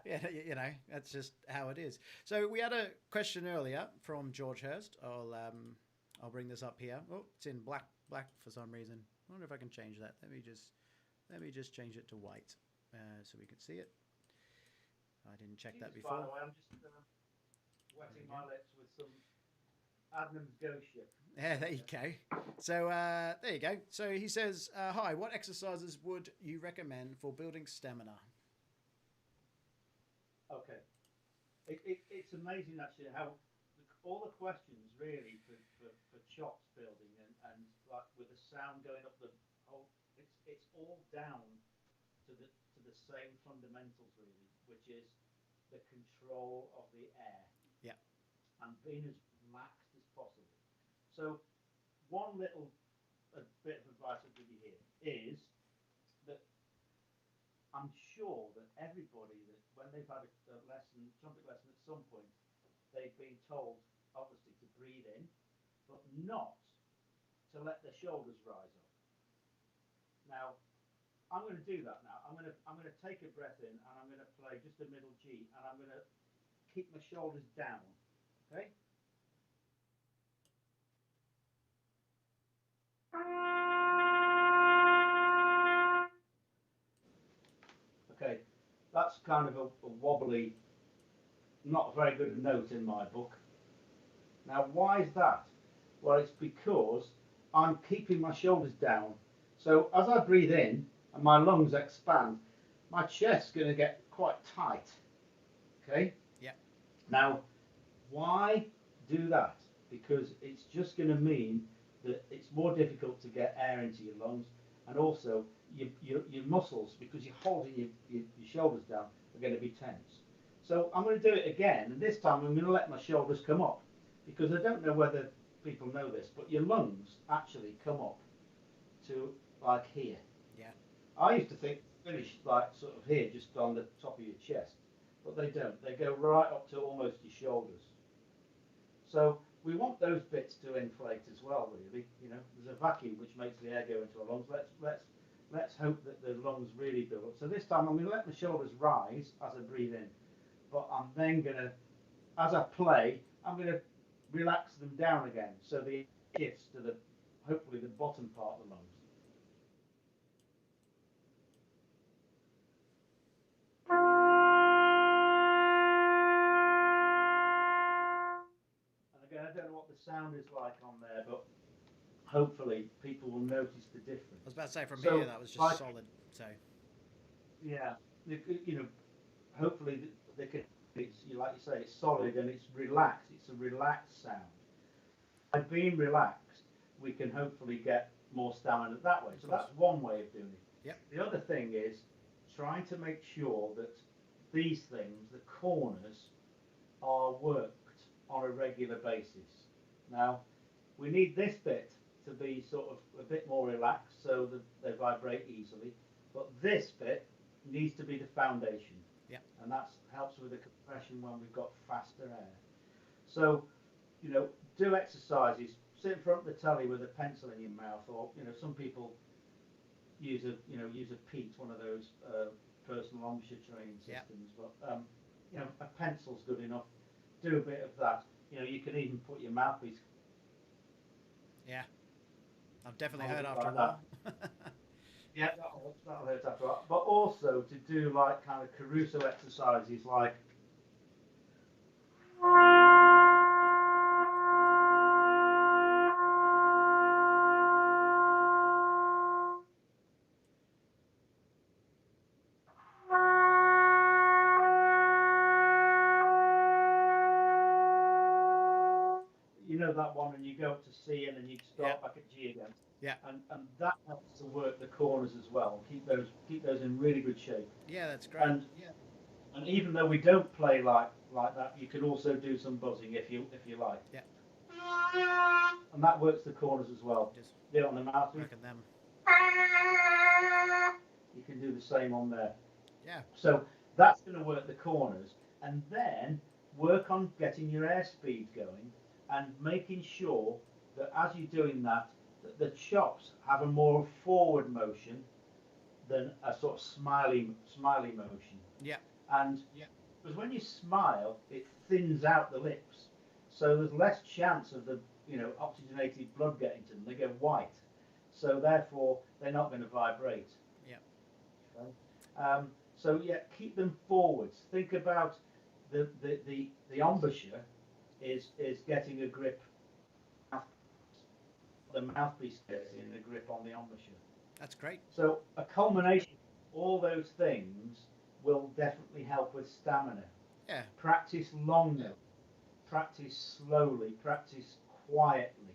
yeah, that's just how it is. So we had a question earlier from George Hurst. I'll bring this up here. Oh, it's in black for some reason. I wonder if I can change that. Let me just change it to white so we can see it. I didn't check that before. By the way, I'm just wetting my lips with some Adnams Ghost Ship. Yeah, there you go. So there you go. So he says, "Hi, what exercises would you recommend for building stamina?" Okay, it's amazing actually how all the questions really for chops building and like with the sound going up the whole, it's all down to the same fundamentals really, which is the control of the air Yeah. and being as relaxed as possible. So one little bit of advice I'll give you here is that I'm sure that everybody that when they've had a lesson, trumpet lesson at some point, they've been told obviously to breathe in, but not to let their shoulders rise up. Now I'm going to do that now. I'm going to take a breath in and I'm going to play just a middle G and I'm going to keep my shoulders down. Okay. Okay, that's kind of a wobbly, not very good note in my book. Now, why is that? Well, it's because I'm keeping my shoulders down. So as I breathe in and my lungs expand, my chest's going to get quite tight. Okay? Yeah. Now, why do that? Because it's just going to mean that it's more difficult to get air into your lungs, and also your muscles, because you're holding your shoulders down, are going to be tense. So I'm going to do it again, and this time I'm going to let my shoulders come up, because I don't know whether people know this, but your lungs actually come up to like here. Yeah. I used to think finish like sort of here, just on the top of your chest, but they don't. They go right up to almost your shoulders. So we want those bits to inflate as well, really. You know, there's a vacuum which makes the air go into our lungs. Let's hope that the lungs really build up. So this time I'm going to let my shoulders rise as I breathe in, but I'm then going to, as I play, I'm going to relax them down again, so the shifts to the hopefully the bottom part of the lungs. And again, I don't know what the sound is like on there, but hopefully people will notice the difference. I was about to say from So, here that was just like, solid. So yeah, you know, hopefully they can. It's like you say, it's solid and it's relaxed. It's a relaxed sound. By being relaxed, we can hopefully get more stamina that way. So that's one way of doing it. Yep. The other thing is trying to make sure that these things, the corners, are worked on a regular basis. Now, we need this bit to be sort of a bit more relaxed so that they vibrate easily, but this bit needs to be the foundation. Yeah. And that helps with the compression when we've got faster air. So, you know, do exercises. Sit in front of the telly with a pencil in your mouth, or you know, some people use a Pete, one of those personal embouchure training systems. Yeah. But you know, a pencil's good enough. Do a bit of that. You know, you can even put your mouthpiece. Yeah, I've definitely heard after a while. Yeah, that'll hurt after a while. But also to do like kind of Caruso exercises, like you know that one, and you go up to C and then you start back at G again. Yeah. And that helps to work the corners as well. Keep those in really good shape. Yeah, that's great. And even though we don't play like that, you can also do some buzzing if you like. Yeah. And that works the corners as well. Just do it on the mouth. work at them. You can do the same on there. Yeah. So that's going to work the corners, and then work on getting your airspeed going and making sure that as you're doing that, the chops have a more forward motion than a sort of smiley motion. Yeah. And because when you smile, it thins out the lips, so there's less chance of the oxygenated blood getting to them. They go white, so therefore they're not going to vibrate. Yeah. Okay? So yeah, keep them forwards. Think about the embouchure is getting a grip. The mouthpiece gets in a grip on the embouchure. That's great. So a culmination of all those things will definitely help with stamina. Yeah. Practice long notes. Practice slowly. Practice quietly.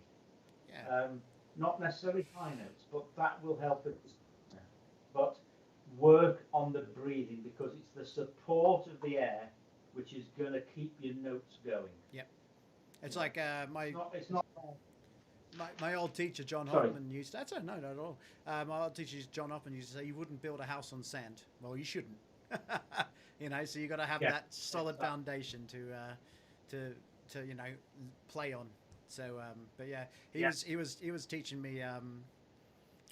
Yeah. Not necessarily high notes, but that will help it. But work on the breathing, because it's the support of the air which is going to keep your notes going. Yep. It's You know, like my it's not. my old teacher John Sorry. Hoffman used. That's no, not at all. My old teacher John Hoffman used to say you wouldn't build a house on sand. Well, you shouldn't. You know, so you got to have Yeah. that solid Exactly. foundation to play on. So, but yeah, Yeah. he was teaching me an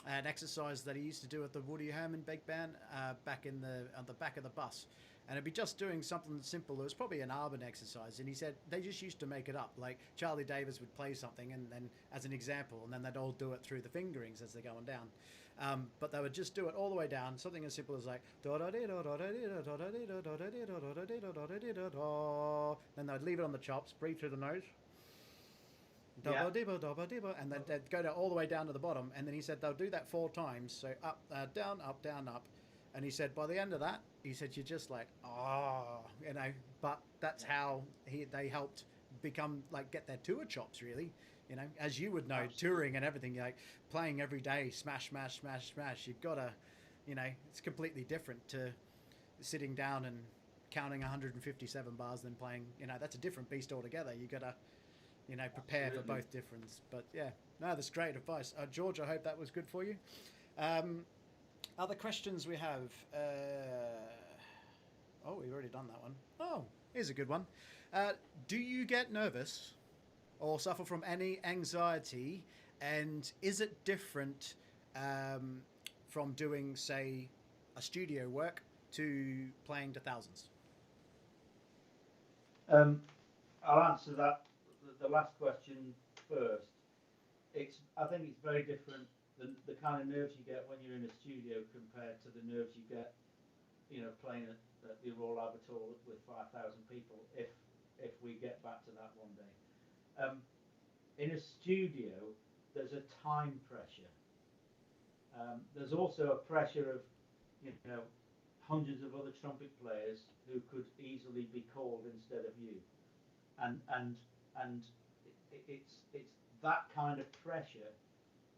exercise that he used to do at the Woody Herman Big Band back in the on the back of the bus, and it'd be just doing something simple. It was probably an Arbin exercise, and he said they just used to make it up. Like Charlie Davis would play something, and then as an example, and then they'd all do it through the fingerings as they're going down. But they would just do it all the way down, something as simple as like then they'd leave it on the chops, breathe through the nose, Yeah. and then they'd go all the way down to the bottom. And then he said they'll do that 4 times, so up, down, up, down, up. And he said by the end of that, he said you're just like, oh, you know. But that's how they helped become like get their tour chops really. You know, as you would know, Absolutely. touring and everything, like playing every day, smash, smash, smash, smash. You've got to, you know, it's completely different to sitting down and counting 157 bars, then playing. You know, that's a different beast altogether. You got to, you know, prepare Absolutely. for both difference. But yeah, no, that's great advice. George, I hope that was good for you. Other questions we have. Oh, we've already done that one. Oh, here's a good one. Do you get nervous or suffer from any anxiety? And is it different from doing, say, a studio work to playing to thousands? I'll answer that the last question first. I think it's very different, the kind of nerves you get when you're in a studio compared to the nerves you get, playing at the Royal Albert Hall with 5,000 people. If we get back to that one day, in a studio, there's a time pressure. There's also a pressure of, you know, hundreds of other trumpet players who could easily be called instead of you, and it's that kind of pressure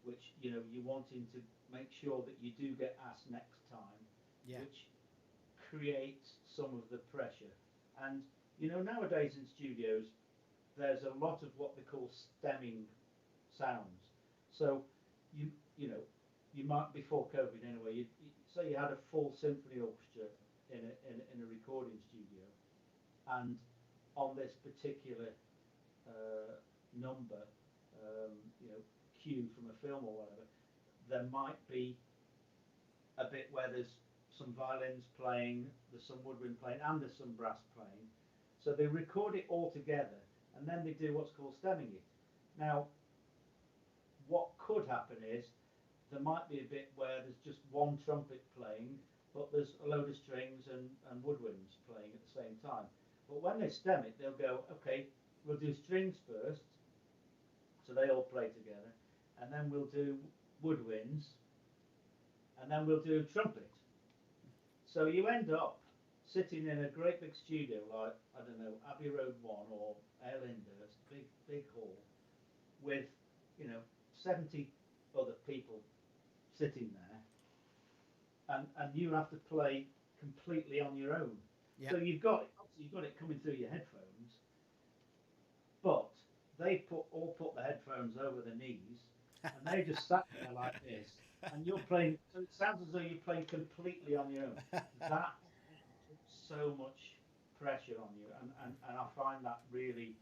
which you're wanting to make sure that you do get asked next time, Yeah. which creates some of the pressure. And nowadays in studios, there's a lot of what they call stemming sounds. So you you know you might, before COVID anyway, you say you had a full symphony orchestra in a recording studio, and on this particular number, um, you know, cue from a film or whatever, there might be a bit where there's some violins playing, there's some woodwind playing, and there's some brass playing. So they record it all together, and then they do what's called stemming it. Now, what could happen is there might be a bit where there's just one trumpet playing, but there's a load of strings and woodwinds playing at the same time. But when they stem it, they'll go, okay, we'll do strings first, so they all play together, and then we'll do woodwinds, and then we'll do trumpet. So you end up sitting in a great big studio like, I don't know, Abbey Road 1 or Aer Lingus, big hall, with, 70 other people sitting there, and you have to play completely on your own. Yeah. So you've got it coming through your headphones, but they put the headphones over their knees, and they just sat there like this, and you're playing. So it sounds as though you're playing completely on your own. That puts so much pressure on you, and I find that really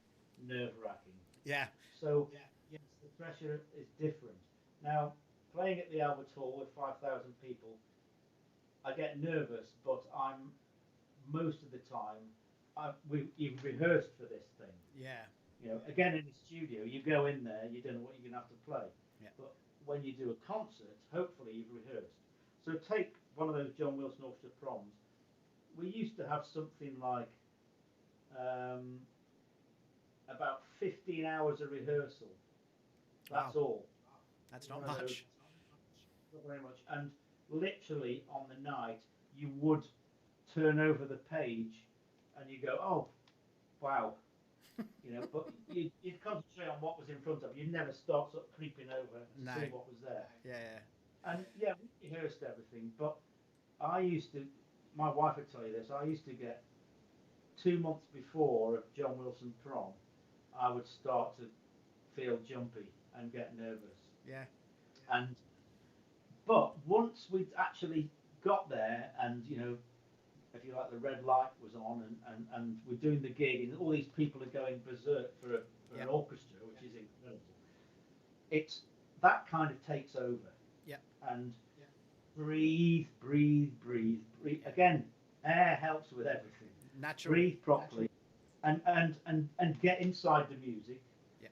nerve wracking. Yeah. So yes, the pressure is different. Now, playing at the Albert Hall with 5,000 people, I get nervous, but I'm most of the time you've rehearsed for this thing. Yeah. Again in the studio, you go in there, you don't know what you're going to have to play. Yeah. But when you do a concert, hopefully you've rehearsed. So take one of those John Wilson Orchestra proms. We used to have something like about 15 hours of rehearsal. That's Wow. all. That's One not of those, much. not very much. And literally on the night, you would turn over the page, and you go, "Oh, wow," But you'd concentrate on what was in front of you. You'd never start sort of creeping over to No. see what was there. Yeah. And yeah, we rehearsed everything, but I used to my wife would tell you this. I used to get 2 months before of John Wilson prom, I would start to feel jumpy and get nervous. Yeah. And but once we'd actually got there, and if you like, the red light was on, and we're doing the gig, and all these people are going berserk for an orchestra, which is incredible. It's that kind of takes over. Yeah. And breathe, breathe, breathe, breathe. Again, air helps with everything. Natural. Breathe properly, and get inside the music,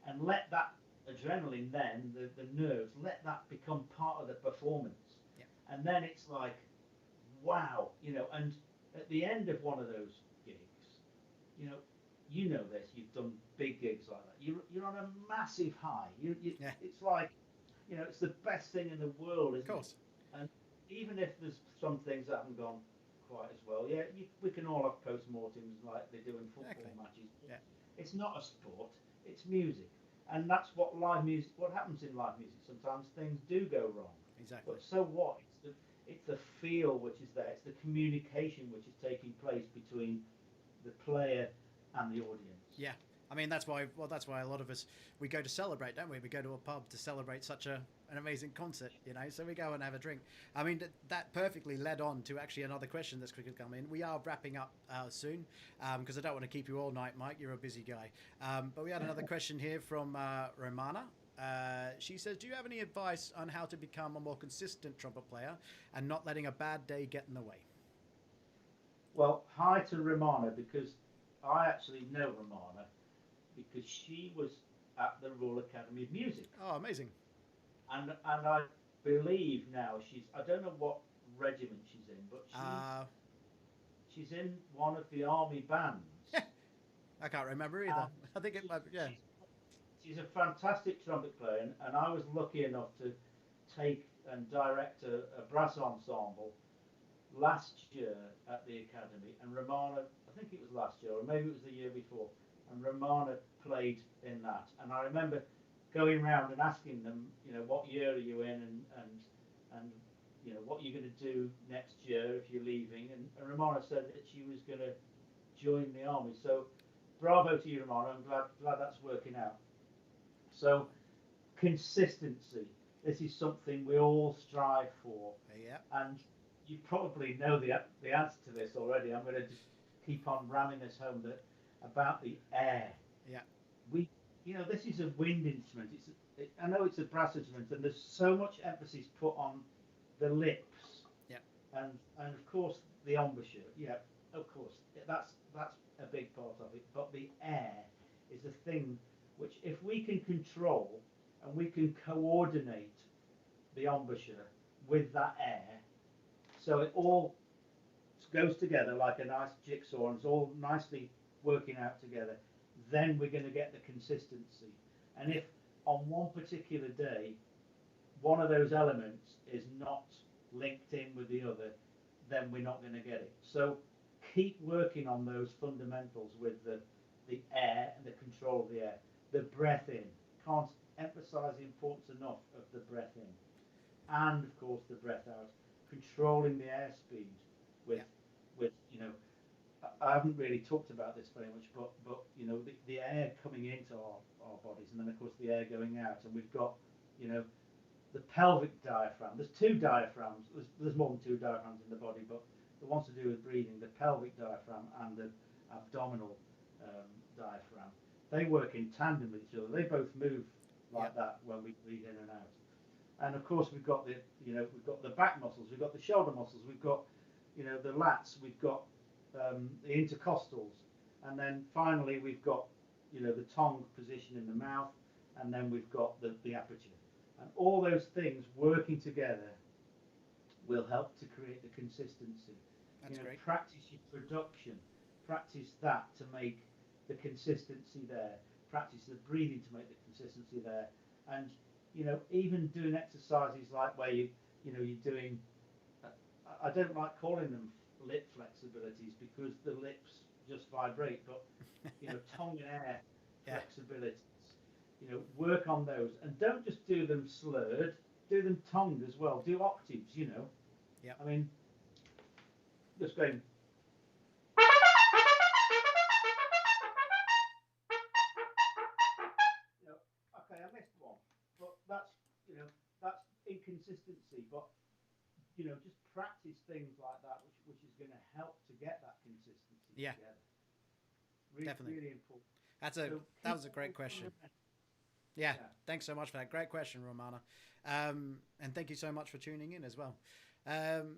and let that adrenaline, then the nerves, let that become part of the performance. And then it's like, wow, and at the end of one of those gigs, this, you've done big gigs like that. You're on a massive high. It's like, it's the best thing in the world, isn't it? And even if there's some things that haven't gone quite as well, we can all have post-mortems like they do in football matches. It's not a sport, it's music. And that's what happens in live music. Sometimes things do go wrong. Exactly. But so what? It's the feel which is there. It's the communication which is taking place between the player and the audience. Yeah. I mean, that's why a lot of us, we go to celebrate, don't we? We go to a pub to celebrate such an amazing concert, so we go and have a drink. I mean, that perfectly led on to actually another question that's quickly come in. We are wrapping up soon, because I don't want to keep you all night, Mike. You're a busy guy. But we had another question here from Romana. She says, do you have any advice on how to become a more consistent trumpet player and not letting a bad day get in the way? Well, hi to Romana, because I actually know Romana, because she was at the Royal Academy of Music. Oh, amazing. And I believe now I don't know what regiment she's in, but she's in one of the army bands. I can't remember either. I think it might be, She's a fantastic trumpet player, and I was lucky enough to take and direct a brass ensemble last year at the Academy, and Romana, I think it was last year, or maybe it was the year before, and Romana played in that. And I remember going around and asking them, what year are you in, and what you're going to do next year if you're leaving. And Romana said that she was going to join the army. So bravo to you, Romana. I'm glad that's working out. So consistency. This is something we all strive for. And you probably know the answer to this already. I'm going to just keep on ramming this home about the air. This is a wind instrument. I know it's a brass instrument, and there's so much emphasis put on the lips. And of course the embouchure. Of course that's a big part of it. But the air is the thing which, if we can control and we can coordinate the embouchure with that air, so it all goes together like a nice jigsaw, and it's all nicely working out together, then we're going to get the consistency. And if on one particular day one of those elements is not linked in with the other, then we're not going to get it. So keep working on those fundamentals with the air and the control of the air. The breath in. Can't emphasize the importance enough of the breath in. And of course the breath out. Controlling the airspeed with I haven't really talked about this very much, but the air coming into our bodies, and then of course the air going out, and we've got the pelvic diaphragm. There's two diaphragms. There's more than two diaphragms in the body, but the ones to do with breathing, the pelvic diaphragm and the abdominal diaphragm, they work in tandem with each other. They both move like that when we breathe in and out. And of course we've got the back muscles, we've got the shoulder muscles, we've got the lats, we've got the intercostals, and then finally we've got the tongue position in the mouth, and then we've got the aperture. And all those things working together will help to create the consistency. That's great. Practice your production, practice that to make the consistency there, practice the breathing to make the consistency there, and even doing exercises like where you're doing, I don't like calling them lip flexibilities because the lips just vibrate, but tongue and air flexibilities. Work on those, and don't just do them slurred, do them tongued as well. Do octaves. I mean, just going. You know, okay, I missed one, but that's inconsistency. But just practice things like that, which is going to help to get that consistency Yeah, together. Really, definitely. really important. That So was a great question. Yeah, yeah. thanks so much for that. Great question, Romana. And thank you so much for tuning in as well. Um,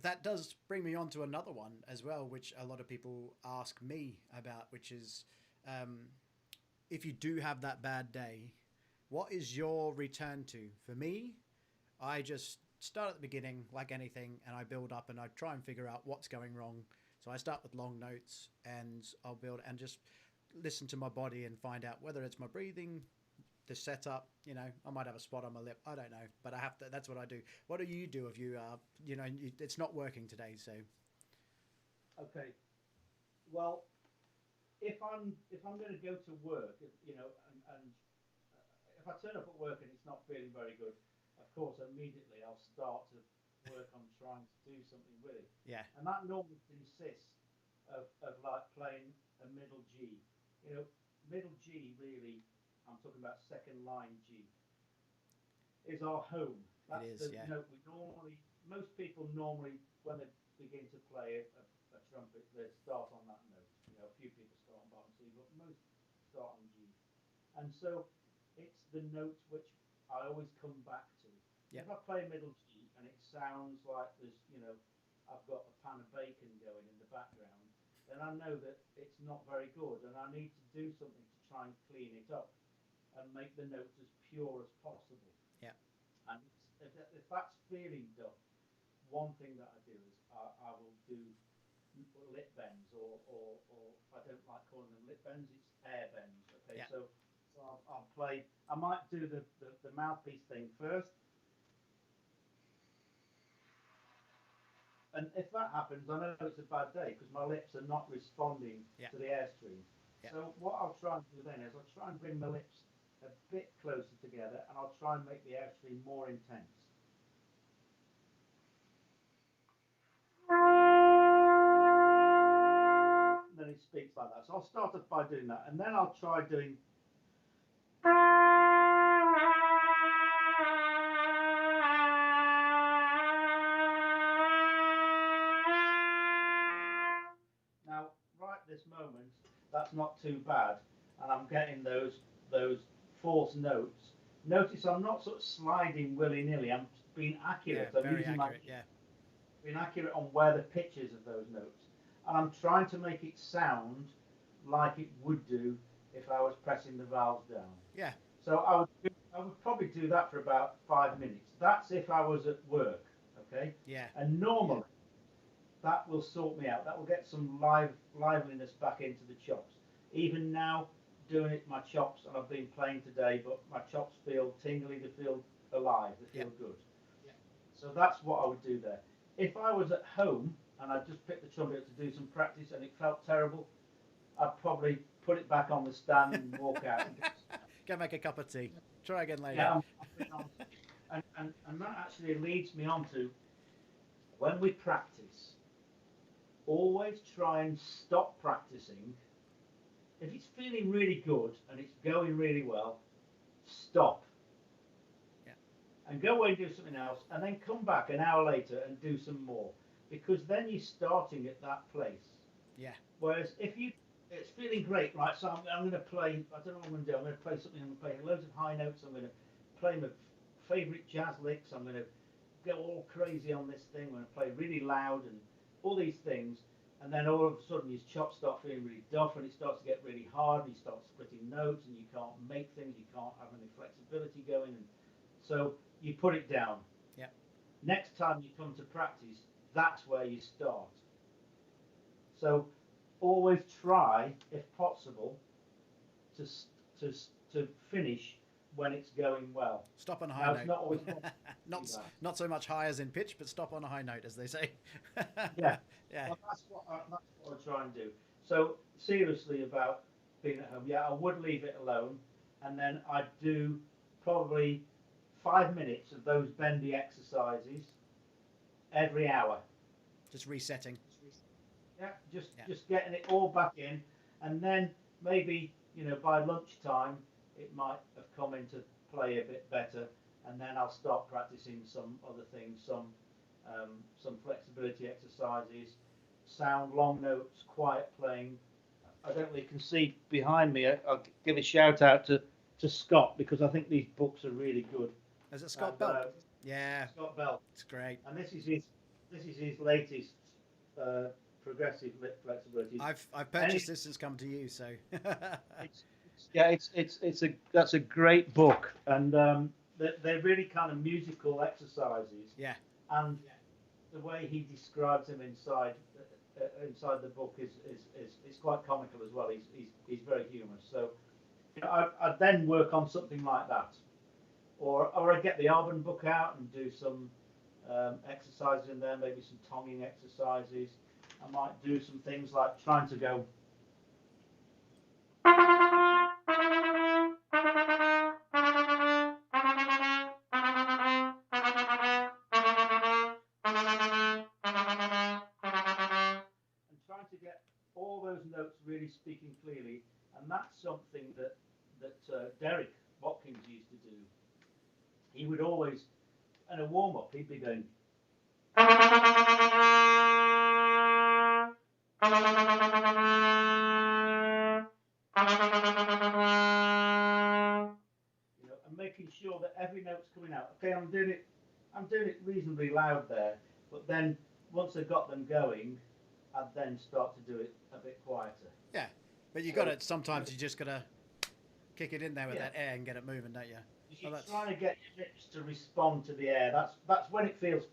that does bring me on to another one as well, which a lot of people ask me about, which is um, if you do have that bad day, what is your return to? For me, I just start at the beginning, like anything, and I build up and I try and figure out what's going wrong. So I start with long notes and I'll build and just listen to my body and find out whether it's my breathing, the setup. I might have a spot on my lip. I don't know, but I have to. That's what I do. What do you do if it's not working today? So Okay. Well, if I'm going to go to work, and if I turn up at work and it's not feeling very good, of course, immediately I'll start to work on trying to do something with it. yeah, And that normally consists of like playing a middle G. Middle G really, I'm talking about second line G, is our home. it That's is. the Yeah, note most people normally, when they begin to play a trumpet, they start on that note. A few people start on bottom C, but most start on G. And so it's the note which I always come back to. yeah, If I play middle G and it sounds like I've got a pan of bacon going in the background, then I know that it's not very good, and I need to do something to try and clean it up and make the notes as pure as possible. yeah, And if that's feeling done, one thing that I do is I will do lip bends, or I don't like calling them lip bends, it's air bends. Okay, yeah. so I'll play. I might do the mouthpiece thing first, and if that happens, I know it's a bad day because my lips are not responding Yeah, to the airstream. yeah, So what I'll try and do then is I'll try and bring my lips a bit closer together, and I'll try and make the airstream more intense. And then it speaks like that. So I'll start off by doing that, and then I'll try doing. Now, right this moment, that's not too bad, and I'm getting those false notes. Notice I'm not sort of sliding willy nilly. I'm being yeah. accurate. I'm Very using my accurate. Yeah, being accurate on where the pitches of those notes, and I'm trying to make it sound like it would do if I was pressing the valves down. yeah, So I would probably do that for about 5 minutes. That's if I was at work, okay? yeah, And normally that will sort me out. That will get some liveliness back into the chops. Even now, doing it my chops, and I've been playing today, but my chops feel tingly. They feel alive. They yeah, feel good. So that's what I would do there. If I was at home and I just picked the trumpet up to do some practice and it felt terrible, I'd probably put it back on the stand and walk out. And Go make a cup of tea. Try again later. yeah, I'm being honest. And that actually leads me on to when we practice, always try and stop practicing. If it's feeling really good and it's going really well, stop Yeah, and go away and do something else, and then come back an hour later and do some more, because then you're starting at that place. yeah, Whereas if it's feeling great, right? So I'm going to play. I don't know what I'm going to do. I'm going to play something. I'm going to play loads of high notes. I'm going to play my favourite jazz licks. I'm going to go all crazy on this thing. I'm going to play really loud and all these things. And then all of a sudden, your chops start feeling really duff, and it starts to get really hard. And you start splitting notes, and you can't make things. You can't have any flexibility going. And so you put it down. yeah. Next time you come to practice, that's where you start. So always try, if possible, to to to finish when it's going well. Stop on a high Now it's note. not always possible to do not that. not so much high as in pitch, but stop on a high note, as they say. Yeah, Yeah, well, that's what I try and do. So seriously about being at home, yeah, I would leave it alone, and then I'd do probably 5 minutes of those bendy exercises every hour. Just resetting. Yeah, Yeah. just getting it all back in, and then maybe by lunchtime it might have come into play a bit better, and then I'll start practicing some other things, some flexibility exercises, sound long notes, quiet playing. I don't know if you can see behind me. I'll give a shout out to Scott because I think these books are really good. Is it And Scott Bell? Yeah, Scott Bell, it's great. and this is his latest uh, progressive lip flexibility. I've And purchased this since come to you, so it's that's a great book, and they're really kind of musical exercises, yeah, and the way he describes them inside the book is quite comical as well. He's very humorous. So I'd then work on something like that, or I get the album book out and do some exercises in there, maybe some tonguing exercises. I might do some things like trying to go. And trying to get all those notes really speaking clearly, and that's something that Derek Watkins used to do. He would always, in a warm up, he'd be going, and making sure that every note's coming out. Okay, I'm doing it reasonably loud there, but then once I got them going, I'd then start to do it a bit quieter. yeah. But you got So to sometimes you just gotta kick it in there with yeah, that air and get it moving, don't you? you're Well, that's trying to get your lips to respond to the air. That's when it feels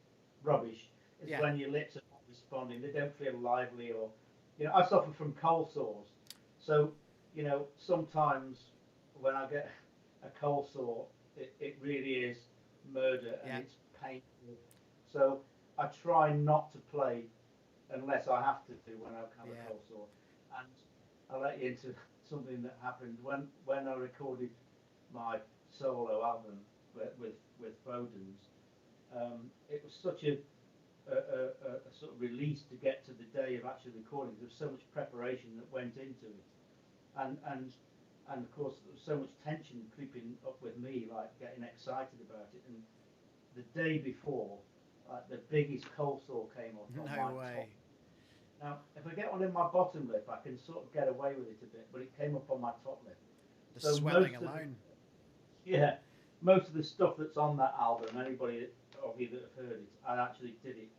rubbish. Is yeah, when your lips are not responding. They don't feel lively, or I suffer from cold sores. So sometimes when I get a cold sore, it really is murder and yeah, it's painful. So I try not to play unless I have to when I have a yeah. cold sore. And I'll let you into something that happened when I recorded my solo album with Bowden's. It was such a sort of release to get to the day of actually recording. There was so much preparation that went into it, and of course there was so much tension creeping up with me, like getting excited about it. And the day before, like the biggest cold sore came off on my No top. way. Now, if I get one in my bottom lip, I can sort of get away with it a bit, but it came up on my top lip. The So swelling alone. yeah, most of the stuff that's on that album, anybody of you that have heard it, I actually did it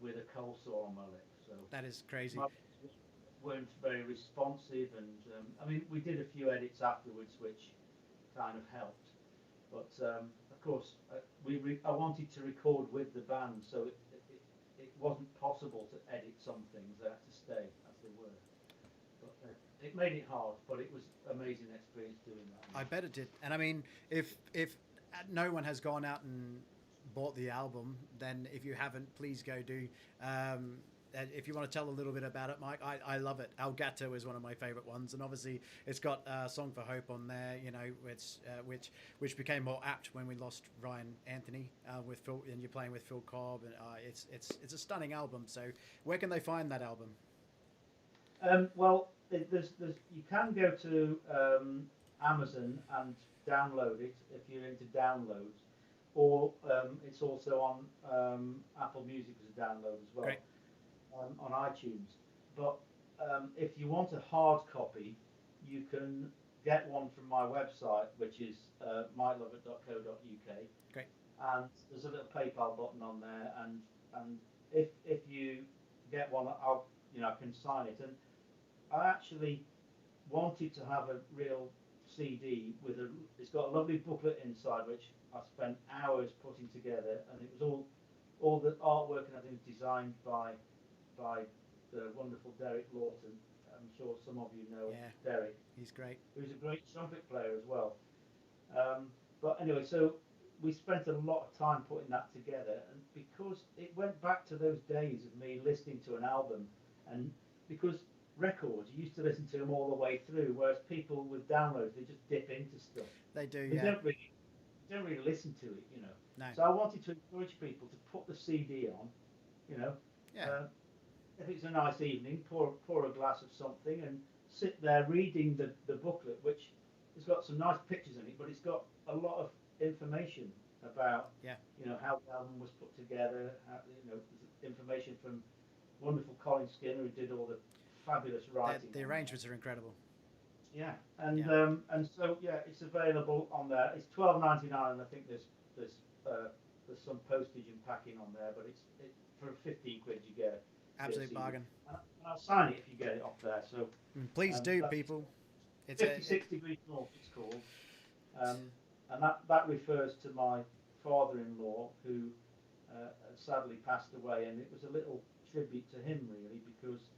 with a cold sore on my lip. So That is crazy. my lips weren't very responsive, and I mean, we did a few edits afterwards, which kind of helped. But of course, I wanted to record with the band, so it wasn't possible to edit some things. They had to stay as they were. But it made it hard, but it was an amazing experience doing that. I bet it did. And I mean, if no one has gone out and bought the album, then if you haven't, please go do. If you want to tell a little bit about it, Mike, I love it. El Gato is one of my favorite ones, and obviously it's got "Song for Hope" on there. Which became more apt when we lost Ryan Anthony with Phil, and you're playing with Phil Cobb, and it's a stunning album. So where can they find that album? Well, there's you can go to Amazon and download it if you're into downloads, or it's also on Apple Music as a download as well, Great. on iTunes. But if you want a hard copy, you can get one from my website, which is mikelovatt.co.uk, Great. and there's a little PayPal button on there, and if you get one, I can sign it. And I actually wanted to have a real CD with a. It's got a lovely booklet inside, which I spent hours putting together, and it was all the artwork and everything designed by the wonderful Derek Lawton. I'm sure some of you know Yeah, Derek, he's great. who's a great trumpet player as well. But anyway, so we spent a lot of time putting that together, and because it went back to those days of me listening to an album, and because records you used to listen to them all the way through, whereas people with downloads they just dip into stuff. They do. They Yeah. don't really listen to it. No. So I wanted to encourage people to put the CD on, you know, Yeah. If it's a nice evening, pour a glass of something and sit there reading the booklet, which has got some nice pictures in it, but it's got a lot of information about Yeah. how the album was put together. Information from wonderful Colin Skinner, who did all the fabulous writing. The arrangements are incredible. Yeah, and so it's available on there. It's $12.99, and I think there's some postage and packing on there, but it's for 15 quid you get it. Absolute bargain. And I'll sign it if you get it off there. So please do, people. It's 56 degrees north. It's called, and that refers to my father-in-law who sadly passed away, and it was a little tribute to him really because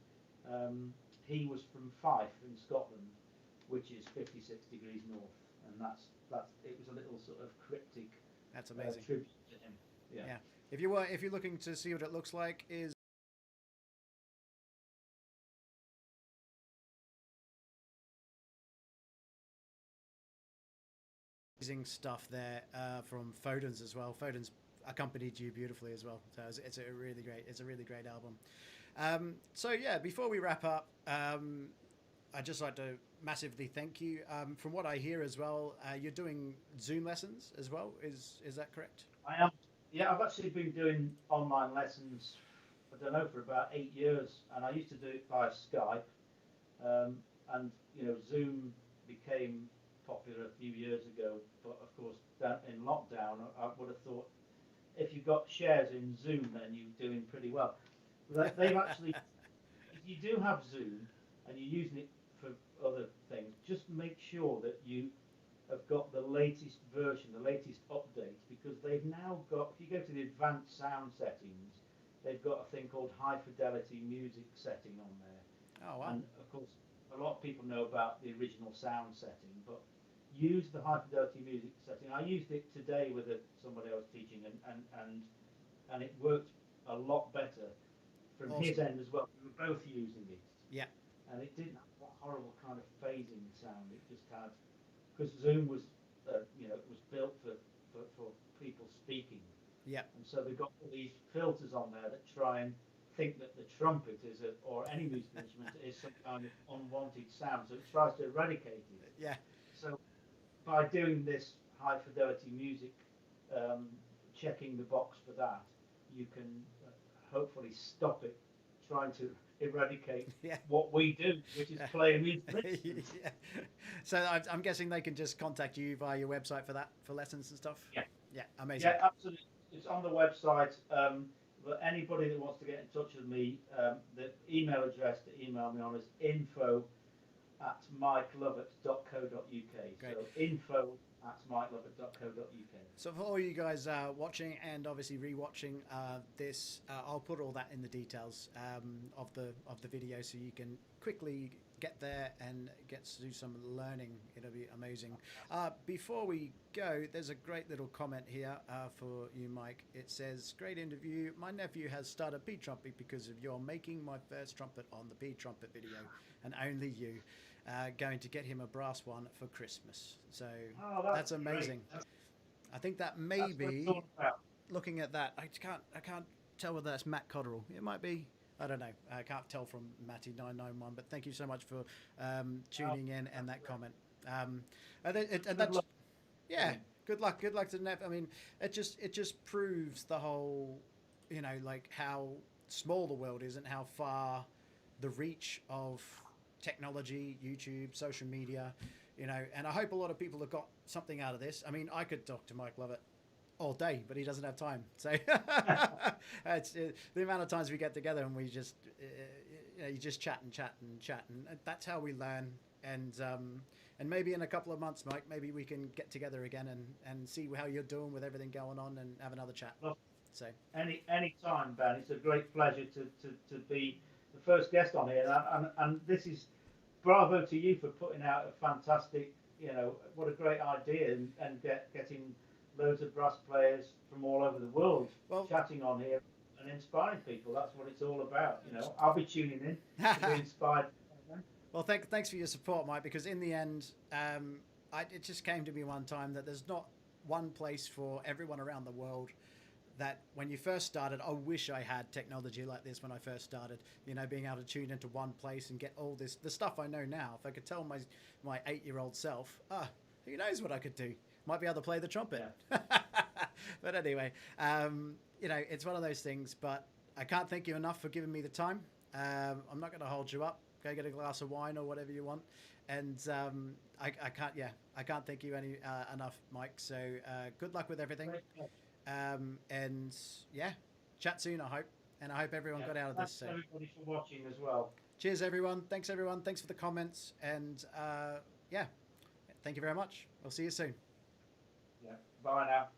he was from Fife in Scotland, which is 56 degrees north, and that's it was a little sort of cryptic. That's amazing. Tribute to him. Yeah. If you're looking to see what it looks like, is amazing stuff there from Foden's as well. Foden's accompanied you beautifully as well, so it's a really great album. So yeah, before we wrap up, I'd just like to massively thank you. From what I hear as well, you're doing Zoom lessons as well. Is that correct? I am. Yeah, I've actually been doing online lessons, I don't know, for about 8 years, and I used to do it via Skype. And Zoom became popular a few years ago, but of course, in lockdown, I would have thought if you got shares in Zoom, then you're doing pretty well. They've actually, if you do have Zoom and you're using it for other things, just make sure that you have got the latest version, the latest updates, because they've now got, if you go to the advanced sound settings, they've got a thing called high fidelity music setting on there. Oh, wow. And of course, a lot of people know about the original sound setting, but use the high fidelity music setting. I used it today with somebody I was teaching, and it worked a lot better from his end as well. We were both using it. Yeah. And it didn't have that horrible kind of phasing sound. It just had, because Zoom was, it was built for people speaking. Yeah. And so they've got all these filters on there that try and think that the trumpet or any musical instrument is some kind of unwanted sound. So it tries to eradicate it. Yeah. So by doing this high fidelity music, checking the box for that, you can hopefully stop it trying to eradicate what we do, which is play a music instrument. Yeah. So I'm guessing they can just contact you via your website for lessons and stuff? Yeah. Yeah, amazing. Yeah, absolutely. It's on the website. But anybody that wants to get in touch with me, the email address to email me on is info@mikelovatt.co.uk. Great. So info@mikelovatt.co.uk. So for all you guys watching and obviously rewatching this, I'll put all that in the details of the video, so you can quickly get there and get to do some learning. It'll be amazing. Before we go, there's a great little comment here for you, Mike. It says, "Great interview. My nephew has started P trumpet because of your making my first trumpet on the P trumpet video, and only you. Going to get him a brass one for Christmas." So that's amazing. I think that may be, looking at that, I can't tell whether that's Matt Cotterill. It might be. I don't know. I can't tell from Matty991, but thank you so much for tuning in and that comment. Good luck to Nev. I mean, it just proves the whole, like how small the world is and how far the reach of technology, YouTube, social media, and I hope a lot of people have got something out of this. I mean, I could talk to Mike Lovatt all day, but he doesn't have time. So it's the amount of times we get together and we just you just chat, and that's how we learn. And maybe in a couple of months, Mike, maybe we can get together again and see how you're doing with everything going on and have another chat. Well, so any time, Ben. It's a great pleasure to be the first guest on here, and this is bravo to you for putting out a fantastic, what a great idea, and getting loads of brass players from all over the world chatting on here and inspiring people. That's what it's all about. I'll be tuning in to be inspired. Well, thanks for your support, Mike, because in the end, it just came to me one time that there's not one place for everyone around the world that when you first started, I wish I had technology like this when I first started. You know, being able to tune into one place and get all this, the stuff I know now. If I could tell my 8-year-old self, who knows what I could do? Might be able to play the trumpet. Yeah. But anyway, you know, it's one of those things. But I can't thank you enough for giving me the time. I'm not going to hold you up. Go get a glass of wine or whatever you want. And I can't thank you enough, Mike. So good luck with everything. And yeah, chat soon, I hope. And I hope everyone got out of this. Thanks everybody for watching as well. Cheers, everyone. Thanks, everyone. Thanks for the comments. And yeah, thank you very much. We'll see you soon. Yeah. Bye now.